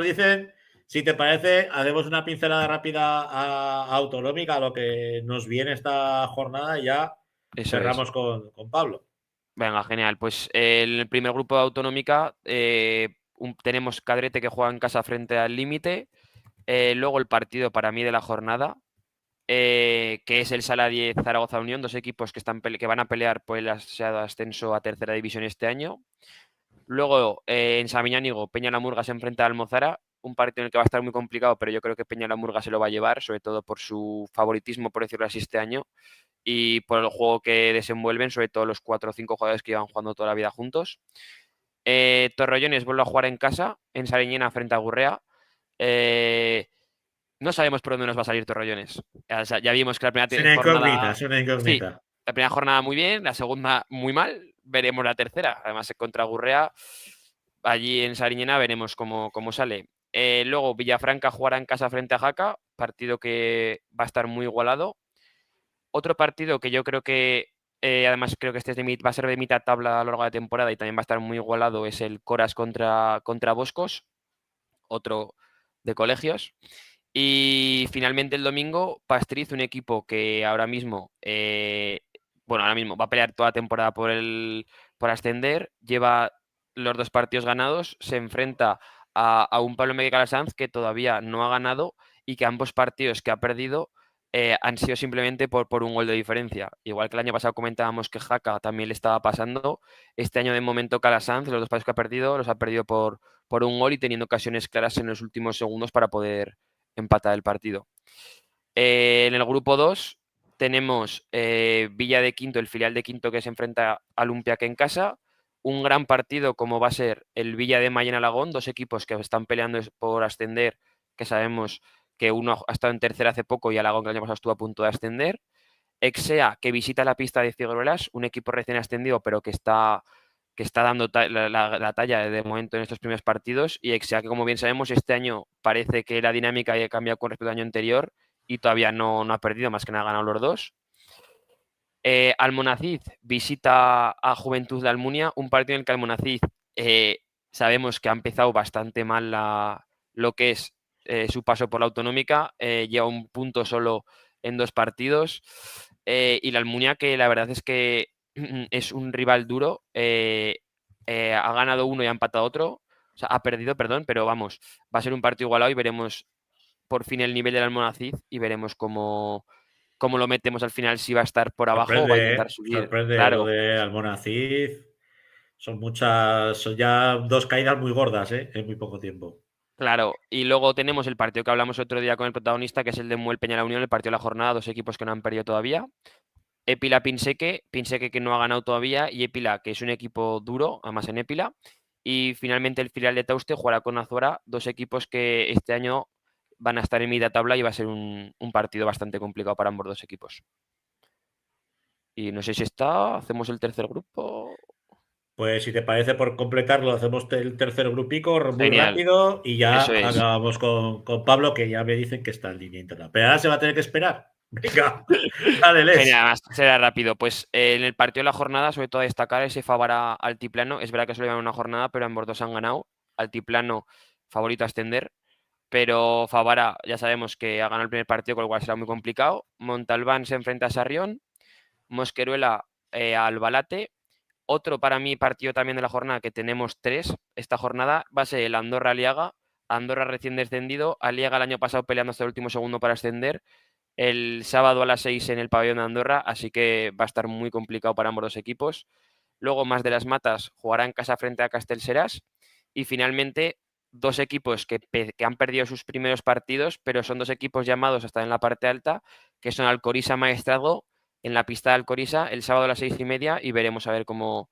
A: dicen, si te parece, hacemos una pincelada rápida a Autonómica, a lo que nos viene esta jornada, y ya cerramos con Pablo.
H: Venga, genial. Pues en el primer grupo de Autonómica tenemos Cadrete, que juega en casa frente al Límite. Luego el partido para mí de la jornada, que es el Sala 10 Zaragoza Unión, dos equipos que van a pelear por el ascenso a tercera división este año. Luego en Samiñánigo, Peña la Murga se enfrenta a Almozara, un partido en el que va a estar muy complicado, pero yo creo que Peña la Murga se lo va a llevar, sobre todo por su favoritismo, por decirlo así, este año, y por el juego que desenvuelven, sobre todo los 4 o 5 jugadores que llevan jugando toda la vida juntos. Torrellones vuelve a jugar en casa, en Sariñena frente a Gurrea. No sabemos por dónde nos va a salir Torrellones. O sea, ya vimos que la primera jornada...
A: Es una incógnita.
H: Sí, la primera jornada muy bien, la segunda muy mal. Veremos la tercera. Además, contra Gurrea, allí en Sariñena, veremos cómo sale. Luego, Villafranca jugará en casa frente a Jaca, partido que va a estar muy igualado. Otro partido que yo creo que, además creo que este va a ser de mitad tabla a lo largo de la temporada y también va a estar muy igualado, es el Coras contra Boscos, otro de colegios. Y finalmente el domingo, Pastriz, un equipo que ahora mismo va a pelear toda la temporada por el por ascender, lleva los 2 partidos ganados, se enfrenta a un Pablo Miguel Calasanz que todavía no ha ganado y que ambos partidos que ha perdido han sido simplemente por un gol de diferencia. Igual que el año pasado comentábamos que Jaca también le estaba pasando, este año de momento Calasanz, los 2 partidos que ha perdido, los ha perdido por un gol y teniendo ocasiones claras en los últimos segundos para poder empatar el partido. En el grupo 2 tenemos Villa de Quinto, el filial de Quinto que se enfrenta al Olympique en casa. Un gran partido como va a ser el Villa de Maya en Alagón, 2 equipos que están peleando por ascender, que sabemos que uno ha estado en tercera hace poco y Alagón que el año pasado estuvo a punto de ascender. Exea, que visita la pista de Figueruelas, un equipo recién ascendido, pero que está dando la talla de momento en estos primeros partidos. Y Exea, que como bien sabemos, este año parece que la dinámica ha cambiado con respecto al año anterior y todavía no ha perdido, más que nada ha ganado los 2. Almonacid visita a Juventud de Almunia, un partido en el que Almonacid sabemos que ha empezado bastante mal lo que es su paso por la autonómica, lleva un punto solo en 2 partidos y la Almunia, que la verdad es que es un rival duro, ha ganado uno y ha empatado otro, o sea, ha perdido, perdón, pero vamos, va a ser un partido igualado y veremos por fin el nivel del Almonacid y veremos cómo lo metemos al final, si va a estar por abajo o va a intentar subir.
A: Sorprende
H: claro.
A: Lo de Almonacid. Son ya 2 caídas muy gordas, en muy poco tiempo.
H: Claro, y luego tenemos el partido que hablamos otro día con el protagonista, que es el de Muel Peña La Unión, el partido de la jornada, 2 equipos que no han perdido todavía. Épila Pinseque que no ha ganado todavía, y Épila, que es un equipo duro, además en Épila. Y finalmente el filial de Tauste jugará con Azuara, 2 equipos que este año van a estar en media tabla y va a ser un partido bastante complicado para ambos 2 equipos. Y no sé si hacemos el tercer grupo.
A: Pues si te parece, por completarlo, hacemos el tercer grupico muy
H: Genial.
A: rápido y ya
H: Eso es.
A: acabamos con Pablo, que ya me dicen que está en línea internacional. Pero ahora se va a tener que esperar. Venga, dale, Les.
H: Genial, será rápido. Pues en el partido de la jornada, sobre todo a destacar ese Favara Altiplano. Es verdad que solo llevan una jornada, pero ambos 2 han ganado. Altiplano, favorito a ascender. Pero Favara, ya sabemos que ha ganado el primer partido, con lo cual será muy complicado. Montalbán se enfrenta a Sarrión. Mosqueruela a Albalate. Otro para mí partido también de la jornada, que tenemos 3 esta jornada, va a ser el Andorra-Aliaga. Andorra recién descendido, Aliaga el año pasado peleando hasta el último segundo para ascender. El sábado a las 6 en el pabellón de Andorra, así que va a estar muy complicado para ambos 2 equipos. Luego, Mas de las Matas jugará en casa frente a Castellseràs. Y finalmente, 2 equipos que han perdido sus primeros partidos, pero son 2 equipos llamados a estar en la parte alta, que son Alcorisa Maestrazgo, en la pista de Alcorisa, el sábado a las 6:30, y veremos a ver cómo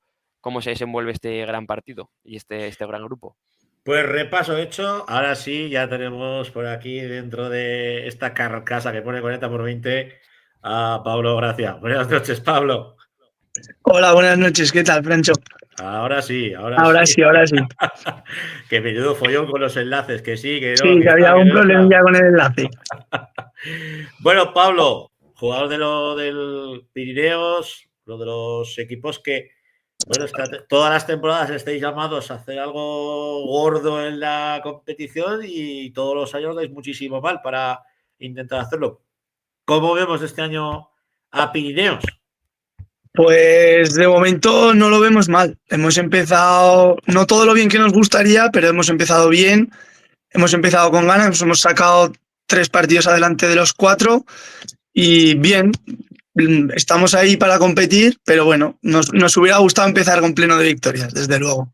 H: se desenvuelve este gran partido y este gran grupo.
A: Pues repaso hecho. Ahora sí, ya tenemos por aquí, dentro de esta carcasa que pone 40x20, a Pablo Gracia. Buenas noches, Pablo.
I: Hola, buenas noches. ¿Qué tal, Francho?
A: Ahora sí.
I: Ahora sí.
A: Que menudo follón con los enlaces, que sí, que no.
I: Sí, que había un problema ya con el enlace.
A: Bueno, Pablo, jugador del Pirineos, lo de los equipos que, bueno, es que todas las temporadas estáis llamados a hacer algo gordo en la competición y todos los años dais muchísimo mal para intentar hacerlo. ¿Cómo vemos este año a Pirineos?
I: Pues de momento no lo vemos mal. Hemos empezado, no todo lo bien que nos gustaría, pero hemos empezado bien. Hemos empezado con ganas, hemos sacado 3 partidos adelante de los 4 y bien. Estamos ahí para competir, pero bueno, nos hubiera gustado empezar con pleno de victorias, desde luego.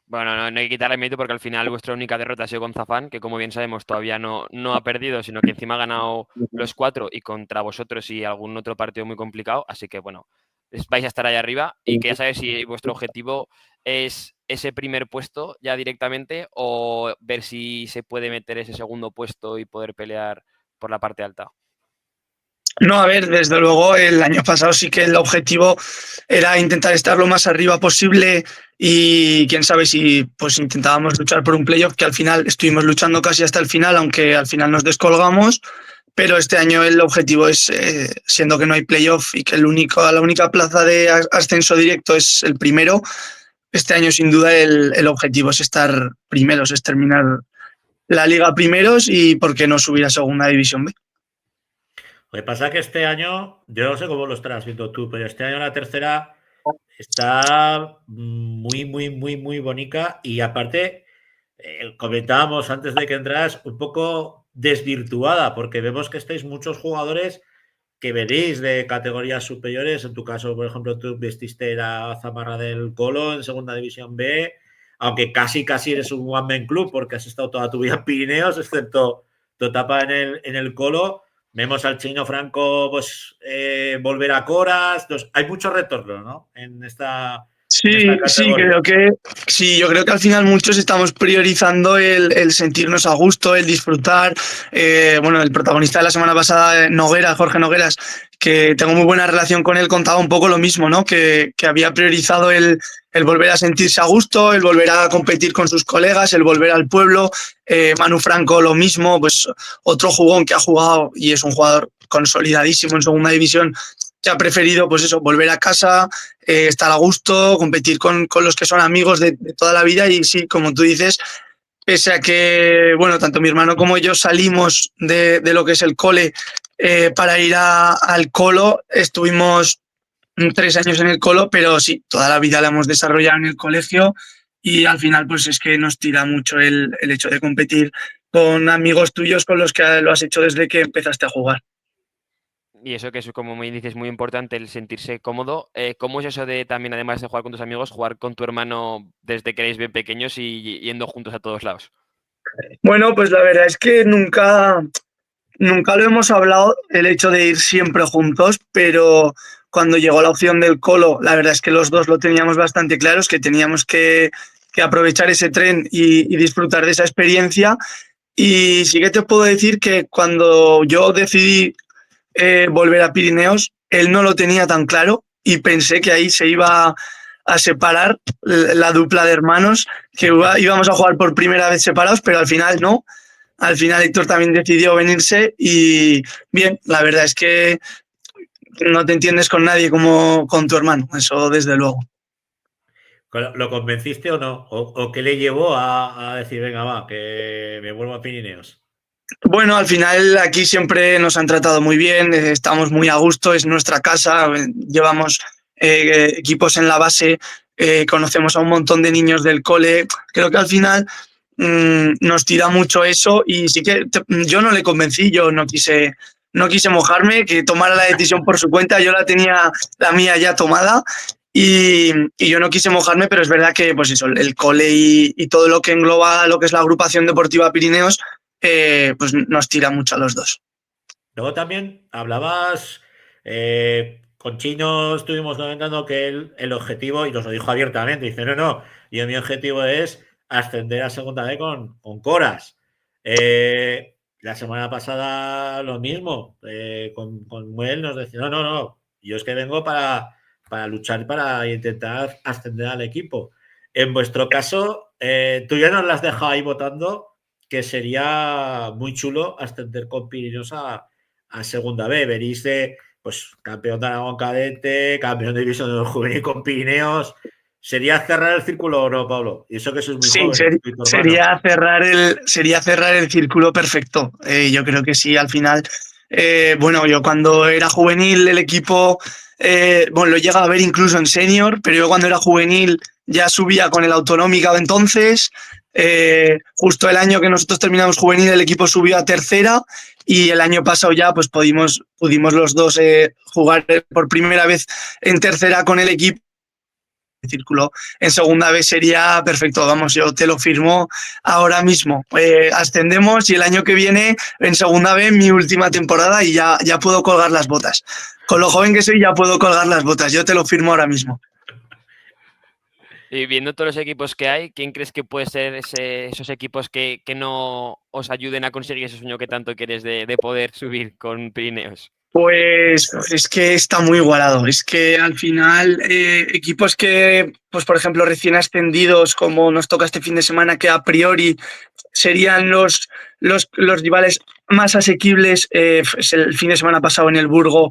H: Bueno, no hay que quitarle mérito porque al final vuestra única derrota ha sido con Zafán, que como bien sabemos todavía no ha perdido, sino que encima ha ganado los 4 y contra vosotros y algún otro partido muy complicado. Así que bueno, vais a estar ahí arriba y que ya sabéis si vuestro objetivo es ese primer puesto ya directamente o ver si se puede meter ese segundo puesto y poder pelear por la parte alta.
I: No, a ver, desde luego el año pasado sí que el objetivo era intentar estar lo más arriba posible y quién sabe si pues intentábamos luchar por un playoff, que al final estuvimos luchando casi hasta el final, aunque al final nos descolgamos, pero este año el objetivo es, siendo que no hay playoff y que la única plaza de ascenso directo es el primero, este año sin duda el objetivo es estar primeros, es terminar la liga primeros y por qué no subir a segunda división B.
A: Lo que pasa es que este año, yo no sé cómo lo estarás viendo tú, pero este año la tercera está muy, muy, muy, muy bonita y aparte, comentábamos antes de que entras, un poco desvirtuada, porque vemos que estáis muchos jugadores que venís de categorías superiores. En tu caso, por ejemplo, tú vestiste la zamarra del Colo en Segunda División B, aunque casi eres un one-man club porque has estado toda tu vida en Pirineos, excepto tu etapa en el Colo. Vemos al Chino Franco pues, volver a Coras. Entonces, hay mucho retorno, ¿no? En esta categoría.
I: Yo creo que al final muchos estamos priorizando el sentirnos a gusto, el disfrutar. El protagonista de la semana pasada, Jorge Nogueras, que tengo muy buena relación con él, contaba un poco lo mismo, ¿no? Que había priorizado el volver a sentirse a gusto, el volver a competir con sus colegas, el volver al pueblo. Manu Franco lo mismo, pues otro jugón que ha jugado y es un jugador consolidadísimo en Segunda División, que ha preferido, pues eso, volver a casa, estar a gusto, competir con los que son amigos de toda la vida. Y sí, como tú dices, pese a que, tanto mi hermano como yo salimos de lo que es el cole para ir al Colo, estuvimos 3 años en el Colo, pero sí, toda la vida la hemos desarrollado en el colegio y al final pues es que nos tira mucho el hecho de competir con amigos tuyos con los que lo has hecho desde que empezaste a jugar.
H: Y eso que es, como me dices, muy importante, el sentirse cómodo. ¿Cómo es eso de también, además de jugar con tus amigos, jugar con tu hermano desde que erais bien pequeños y yendo juntos a todos lados?
I: Bueno, pues la verdad es que nunca lo hemos hablado, el hecho de ir siempre juntos, pero cuando llegó la opción del Colo, la verdad es que los dos lo teníamos bastante claros, que teníamos que aprovechar ese tren y disfrutar de esa experiencia. Y sí que te puedo decir que cuando yo decidí volver a Pirineos, él no lo tenía tan claro y pensé que ahí se iba a separar la dupla de hermanos, que íbamos a jugar por primera vez separados, pero al final no. Al final Héctor también decidió venirse y bien, la verdad es que no te entiendes con nadie como con tu hermano, eso desde luego.
A: ¿Lo convenciste o no? ¿O qué le llevó a decir, venga, va, que me vuelvo a Pirineos?
I: Bueno, al final aquí siempre nos han tratado muy bien, estamos muy a gusto, es nuestra casa, llevamos equipos en la base, conocemos a un montón de niños del cole. Creo que al final nos tira mucho eso y sí que yo no le convencí, yo no quise mojarme, que tomara la decisión por su cuenta, yo la tenía la mía ya tomada y yo no quise mojarme, pero es verdad que pues eso, el cole y todo lo que engloba lo que es la agrupación deportiva Pirineos, pues nos tira mucho a los dos.
A: Luego también hablabas, con Chino estuvimos comentando que el objetivo, y nos lo dijo abiertamente, dice, no, yo mi objetivo es ascender a Segunda B con Coras. La semana pasada lo mismo, con Muel nos decía, no, yo es que vengo para luchar, para intentar ascender al equipo. En vuestro caso, tú ya nos la has dejado ahí votando, que sería muy chulo ascender con Pirineos a Segunda B. Venís de pues, campeón de Aragón cadete, campeón de división de juvenil con Pirineos. ¿Sería cerrar el círculo o no, Pablo? Y eso que sois muy joven.
I: Sería cerrar el círculo perfecto. Yo creo que sí, al final. Yo cuando era juvenil el equipo, lo llegaba a ver incluso en senior, pero yo cuando era juvenil ya subía con el Autonómica de entonces. Justo el año que nosotros terminamos juvenil el equipo subió a tercera y el año pasado ya pues pudimos los dos jugar por primera vez en tercera con el equipo. El círculo en Segunda B sería perfecto, vamos, yo te lo firmo ahora mismo. Ascendemos y el año que viene en Segunda B mi última temporada y ya puedo colgar las botas. Con lo joven que soy ya puedo colgar las botas, yo te lo firmo ahora mismo.
H: Y viendo todos los equipos que hay, ¿quién crees que puede ser esos equipos que no os ayuden a conseguir ese sueño que tanto quieres de poder subir con Pirineos?
I: Pues es que está muy igualado. Es que al final equipos que, pues por ejemplo, recién ascendidos, como nos toca este fin de semana, que a priori serían los rivales más asequibles. El fin de semana pasado en el Burgo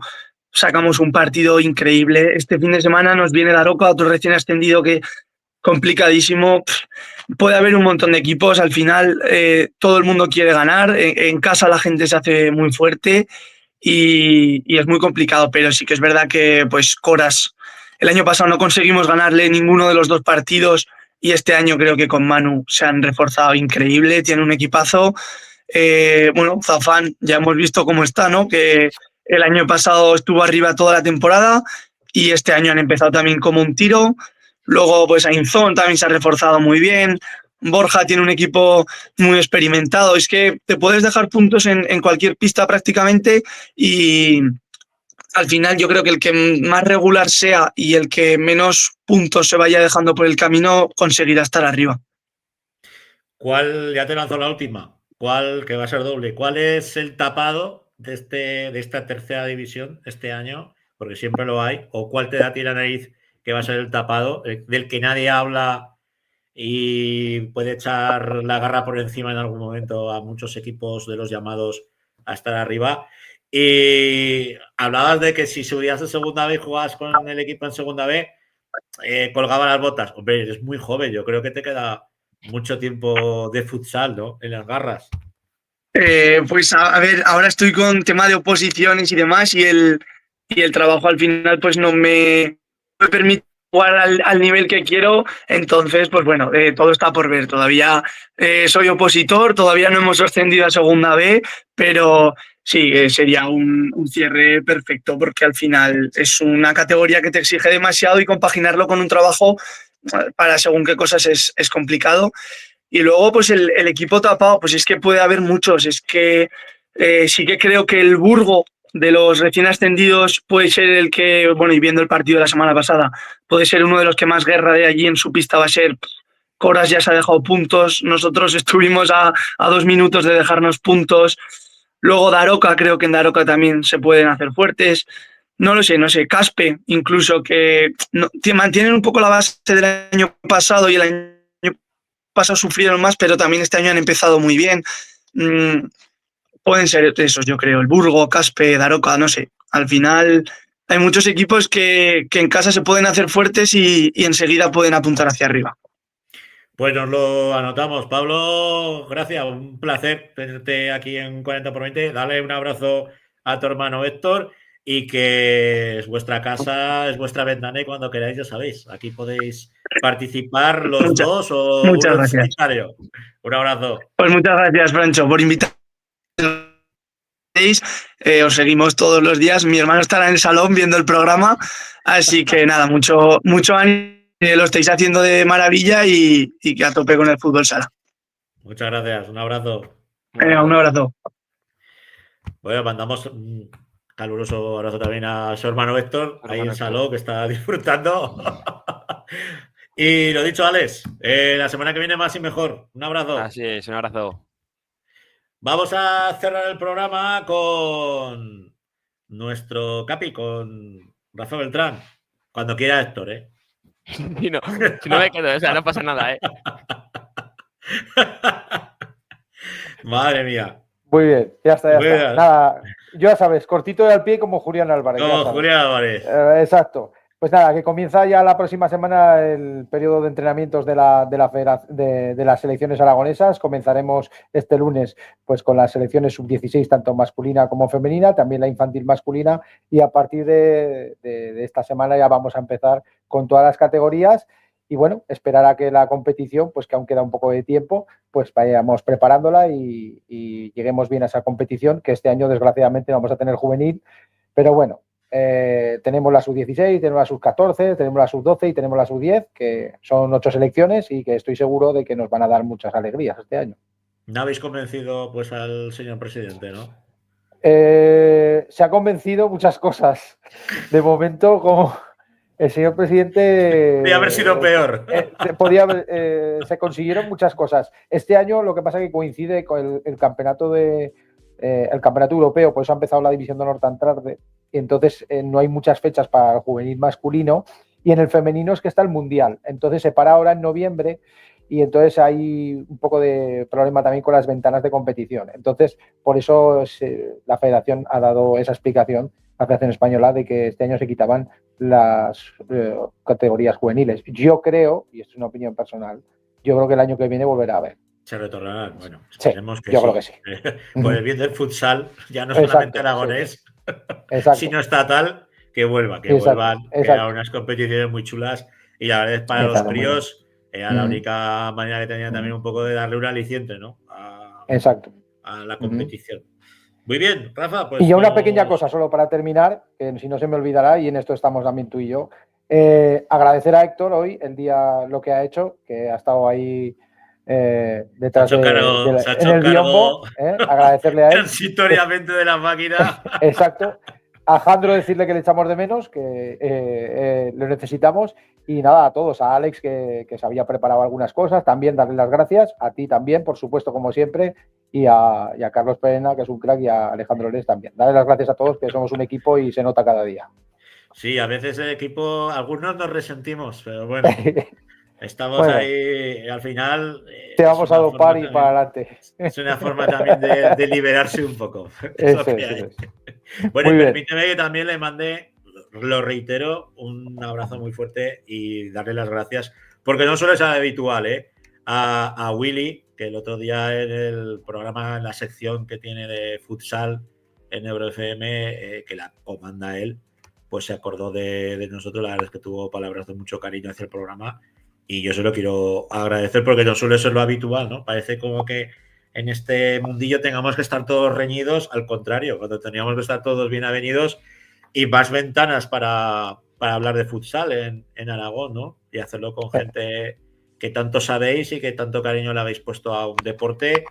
I: sacamos un partido increíble. Este fin de semana nos viene Daroca, otro recién ascendido que complicadísimo. Puede haber un montón de equipos. Al final todo el mundo quiere ganar. En casa la gente se hace muy fuerte. Y es muy complicado, pero sí que es verdad que pues Coras El año pasado no conseguimos ganarle ninguno de los 2 partidos y este año creo que con Manu se han reforzado increíble, tiene un equipazo. Bueno, Zafán ya hemos visto cómo está, ¿no? Que el año pasado estuvo arriba toda la temporada y este año han empezado también como un tiro. Luego, pues Ainzón también se ha reforzado muy bien. Borja tiene un equipo muy experimentado. Es que te puedes dejar puntos en cualquier pista prácticamente y al final yo creo que el que más regular sea y el que menos puntos se vaya dejando por el camino conseguirá estar arriba.
A: ¿Cuál, ya te lanzo la última, cuál, que va a ser doble, cuál es el tapado de esta tercera división este año? Porque siempre lo hay. ¿O cuál te da a ti la nariz que va a ser el tapado, del que nadie habla y puede echar la garra por encima en algún momento a muchos equipos de los llamados a estar arriba? Y hablabas de que si subías de segunda B y jugabas con el equipo en segunda B, colgaba las botas. Hombre, eres muy joven, yo creo que te queda mucho tiempo de futsal, ¿no? En las garras.
I: Pues a ver, ahora estoy con tema de oposiciones y demás y el trabajo al final pues no me permite jugar al nivel que quiero, entonces pues bueno, todo está por ver. Todavía soy opositor, todavía no hemos ascendido a segunda B, pero sí, sería un cierre perfecto porque al final es una categoría que te exige demasiado y compaginarlo con un trabajo para según qué cosas es complicado. Y luego, pues el equipo tapado, pues es que puede haber muchos. Es que sí que creo que el Burgo de los recién ascendidos puede ser el que, bueno, y viendo el partido de la semana pasada, puede ser uno de los que más guerra de allí en su pista va a ser. Coras ya se ha dejado puntos, nosotros estuvimos a 2 minutos de dejarnos puntos. Luego Daroca, creo que en Daroca también se pueden hacer fuertes. No lo sé, Caspe, incluso que mantienen un poco la base del año pasado y el año pasado sufrieron más, pero también este año han empezado muy bien. Pueden ser esos, yo creo, el Burgo, Caspe, Daroca, no sé. Al final hay muchos equipos que en casa se pueden hacer fuertes y enseguida pueden apuntar hacia arriba.
A: Pues nos lo anotamos. Pablo, gracias, un placer tenerte aquí en 40x20. Dale un abrazo a tu hermano Héctor y que es vuestra casa, es vuestra ventana y cuando queráis ya sabéis, aquí podéis participar los dos o
I: muchas
A: uno en
I: gracias.
A: solitario. Un abrazo.
I: Pues muchas gracias, Francho, por invitarme. Os seguimos todos los días. Mi hermano estará en el salón viendo el programa, así que nada, mucho ánimo. Lo estáis haciendo de maravilla y que a tope con el fútbol sala.
A: Muchas gracias, un abrazo.
I: Un abrazo.
A: Bueno, mandamos un caluroso abrazo también a su hermano Héctor, ahí en Saló, que está disfrutando. Y lo dicho, Alex, la semana que viene más y mejor. Un abrazo.
H: Así es, un abrazo.
A: Vamos a cerrar el programa con nuestro capi, con Rafael Beltrán. Cuando quiera Héctor, ¿eh?
H: Si no me quedo, o sea, no pasa nada, ¿eh?
A: Madre mía.
B: Muy bien, ya está. Nada, ya sabes, cortito de al pie como Julián Álvarez.
A: Como Julián Álvarez.
B: Exacto. Pues nada, que comienza ya la próxima semana el periodo de entrenamientos de las selecciones aragonesas. Comenzaremos este lunes pues con las selecciones sub-16, tanto masculina como femenina, también la infantil masculina, y a partir de esta semana ya vamos a empezar con todas las categorías. Y bueno, esperar a que la competición, pues que aún queda un poco de tiempo, pues vayamos preparándola y lleguemos bien a esa competición, que este año desgraciadamente no vamos a tener juvenil, pero bueno. Tenemos la sub-16, tenemos la sub-14, tenemos la sub-12 y tenemos la sub-10, que son 8 selecciones y que estoy seguro de que nos van a dar muchas alegrías este año.
A: No habéis convencido pues al señor presidente, ¿no?
B: Se ha convencido muchas cosas. De momento, como el señor presidente...
A: Podría haber sido peor.
B: Se consiguieron muchas cosas. Este año lo que pasa es que coincide con el campeonato europeo, por eso ha empezado la división de honor tan tarde. Y entonces no hay muchas fechas para el juvenil masculino, y en el femenino es que está el mundial, entonces se para ahora en noviembre y entonces hay un poco de problema también con las ventanas de competición. Entonces por eso la federación ha dado esa explicación, la Federación Española, de que este año se quitaban las categorías juveniles. Yo creo, y esto es una opinión personal, yo creo que el año que viene volverá a haber.
A: Se retornarán, bueno, esperemos que
B: yo creo que sí.
A: Por el bien del futsal, ya no solamente aragonés, sino estatal, que vuelvan, que eran unas competiciones muy chulas y la verdad es para los críos era la única manera que tenían también un poco de darle un aliciente, ¿no? A la competición. Muy bien, Rafa. Pues
B: y ya una pequeña cosa, solo para terminar, que si no se me olvidará, y en esto estamos también tú y yo. Agradecer a Héctor hoy, el día, lo que ha hecho, que ha estado ahí detrás en el biombo. Agradecerle a él.
A: Transitoriamente de la máquina.
B: Exacto. A Jandro decirle que le echamos de menos, que lo necesitamos. Y nada, a todos, a Alex que se había preparado algunas cosas, también darle las gracias, a ti también, por supuesto, como siempre, y a Carlos Perena, que es un crack, y a Alejandro Les también. Darle las gracias a todos, que somos un equipo y se nota cada día.
A: Sí, a veces el equipo, algunos nos resentimos, pero bueno, estamos ahí, al final...
B: Te vamos a dopar y para adelante.
A: Es una forma también de liberarse un poco. Bueno, y permíteme que también le mande, lo reitero, un abrazo muy fuerte y darle las gracias, porque no suele ser habitual, a Willy, que el otro día en el programa, en la sección que tiene de futsal en EuroFM, que la comanda él, pues se acordó de nosotros. La verdad es que tuvo palabras de mucho cariño hacia el programa y yo se lo quiero agradecer porque no suele ser lo habitual, ¿no? Parece como que en este mundillo tengamos que estar todos reñidos, al contrario, cuando teníamos que estar todos bien avenidos y más ventanas para hablar de futsal en Aragón, ¿no? Y hacerlo con gente que tanto sabéis y que tanto cariño le habéis puesto a un deporte,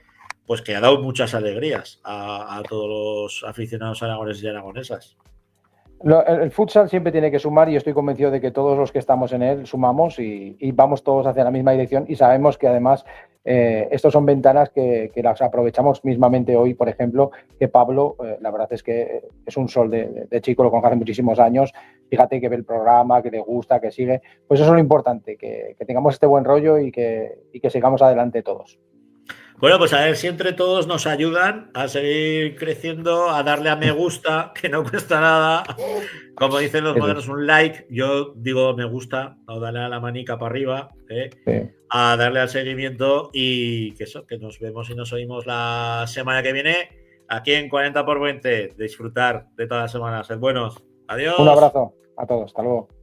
A: pues que ha dado muchas alegrías a todos los aficionados aragoneses y aragonesas.
B: El futsal siempre tiene que sumar y estoy convencido de que todos los que estamos en él sumamos y vamos todos hacia la misma dirección y sabemos que además estos son ventanas que las aprovechamos mismamente hoy, por ejemplo, que Pablo, la verdad es que es un sol de chico, lo conozco hace muchísimos años, fíjate que ve el programa, que le gusta, que sigue, pues eso es lo importante, que tengamos este buen rollo y que sigamos adelante todos.
A: Bueno, pues a ver si entre todos nos ayudan a seguir creciendo, a darle a me gusta, que no cuesta nada. Como dicen los modernos, un like. Yo digo me gusta, o darle a la manica para arriba, a darle al seguimiento y que nos vemos y nos oímos la semana que viene aquí en 40 por 20. Disfrutar de todas las semanas. Sed buenos. Adiós.
B: Un abrazo a todos. Hasta luego.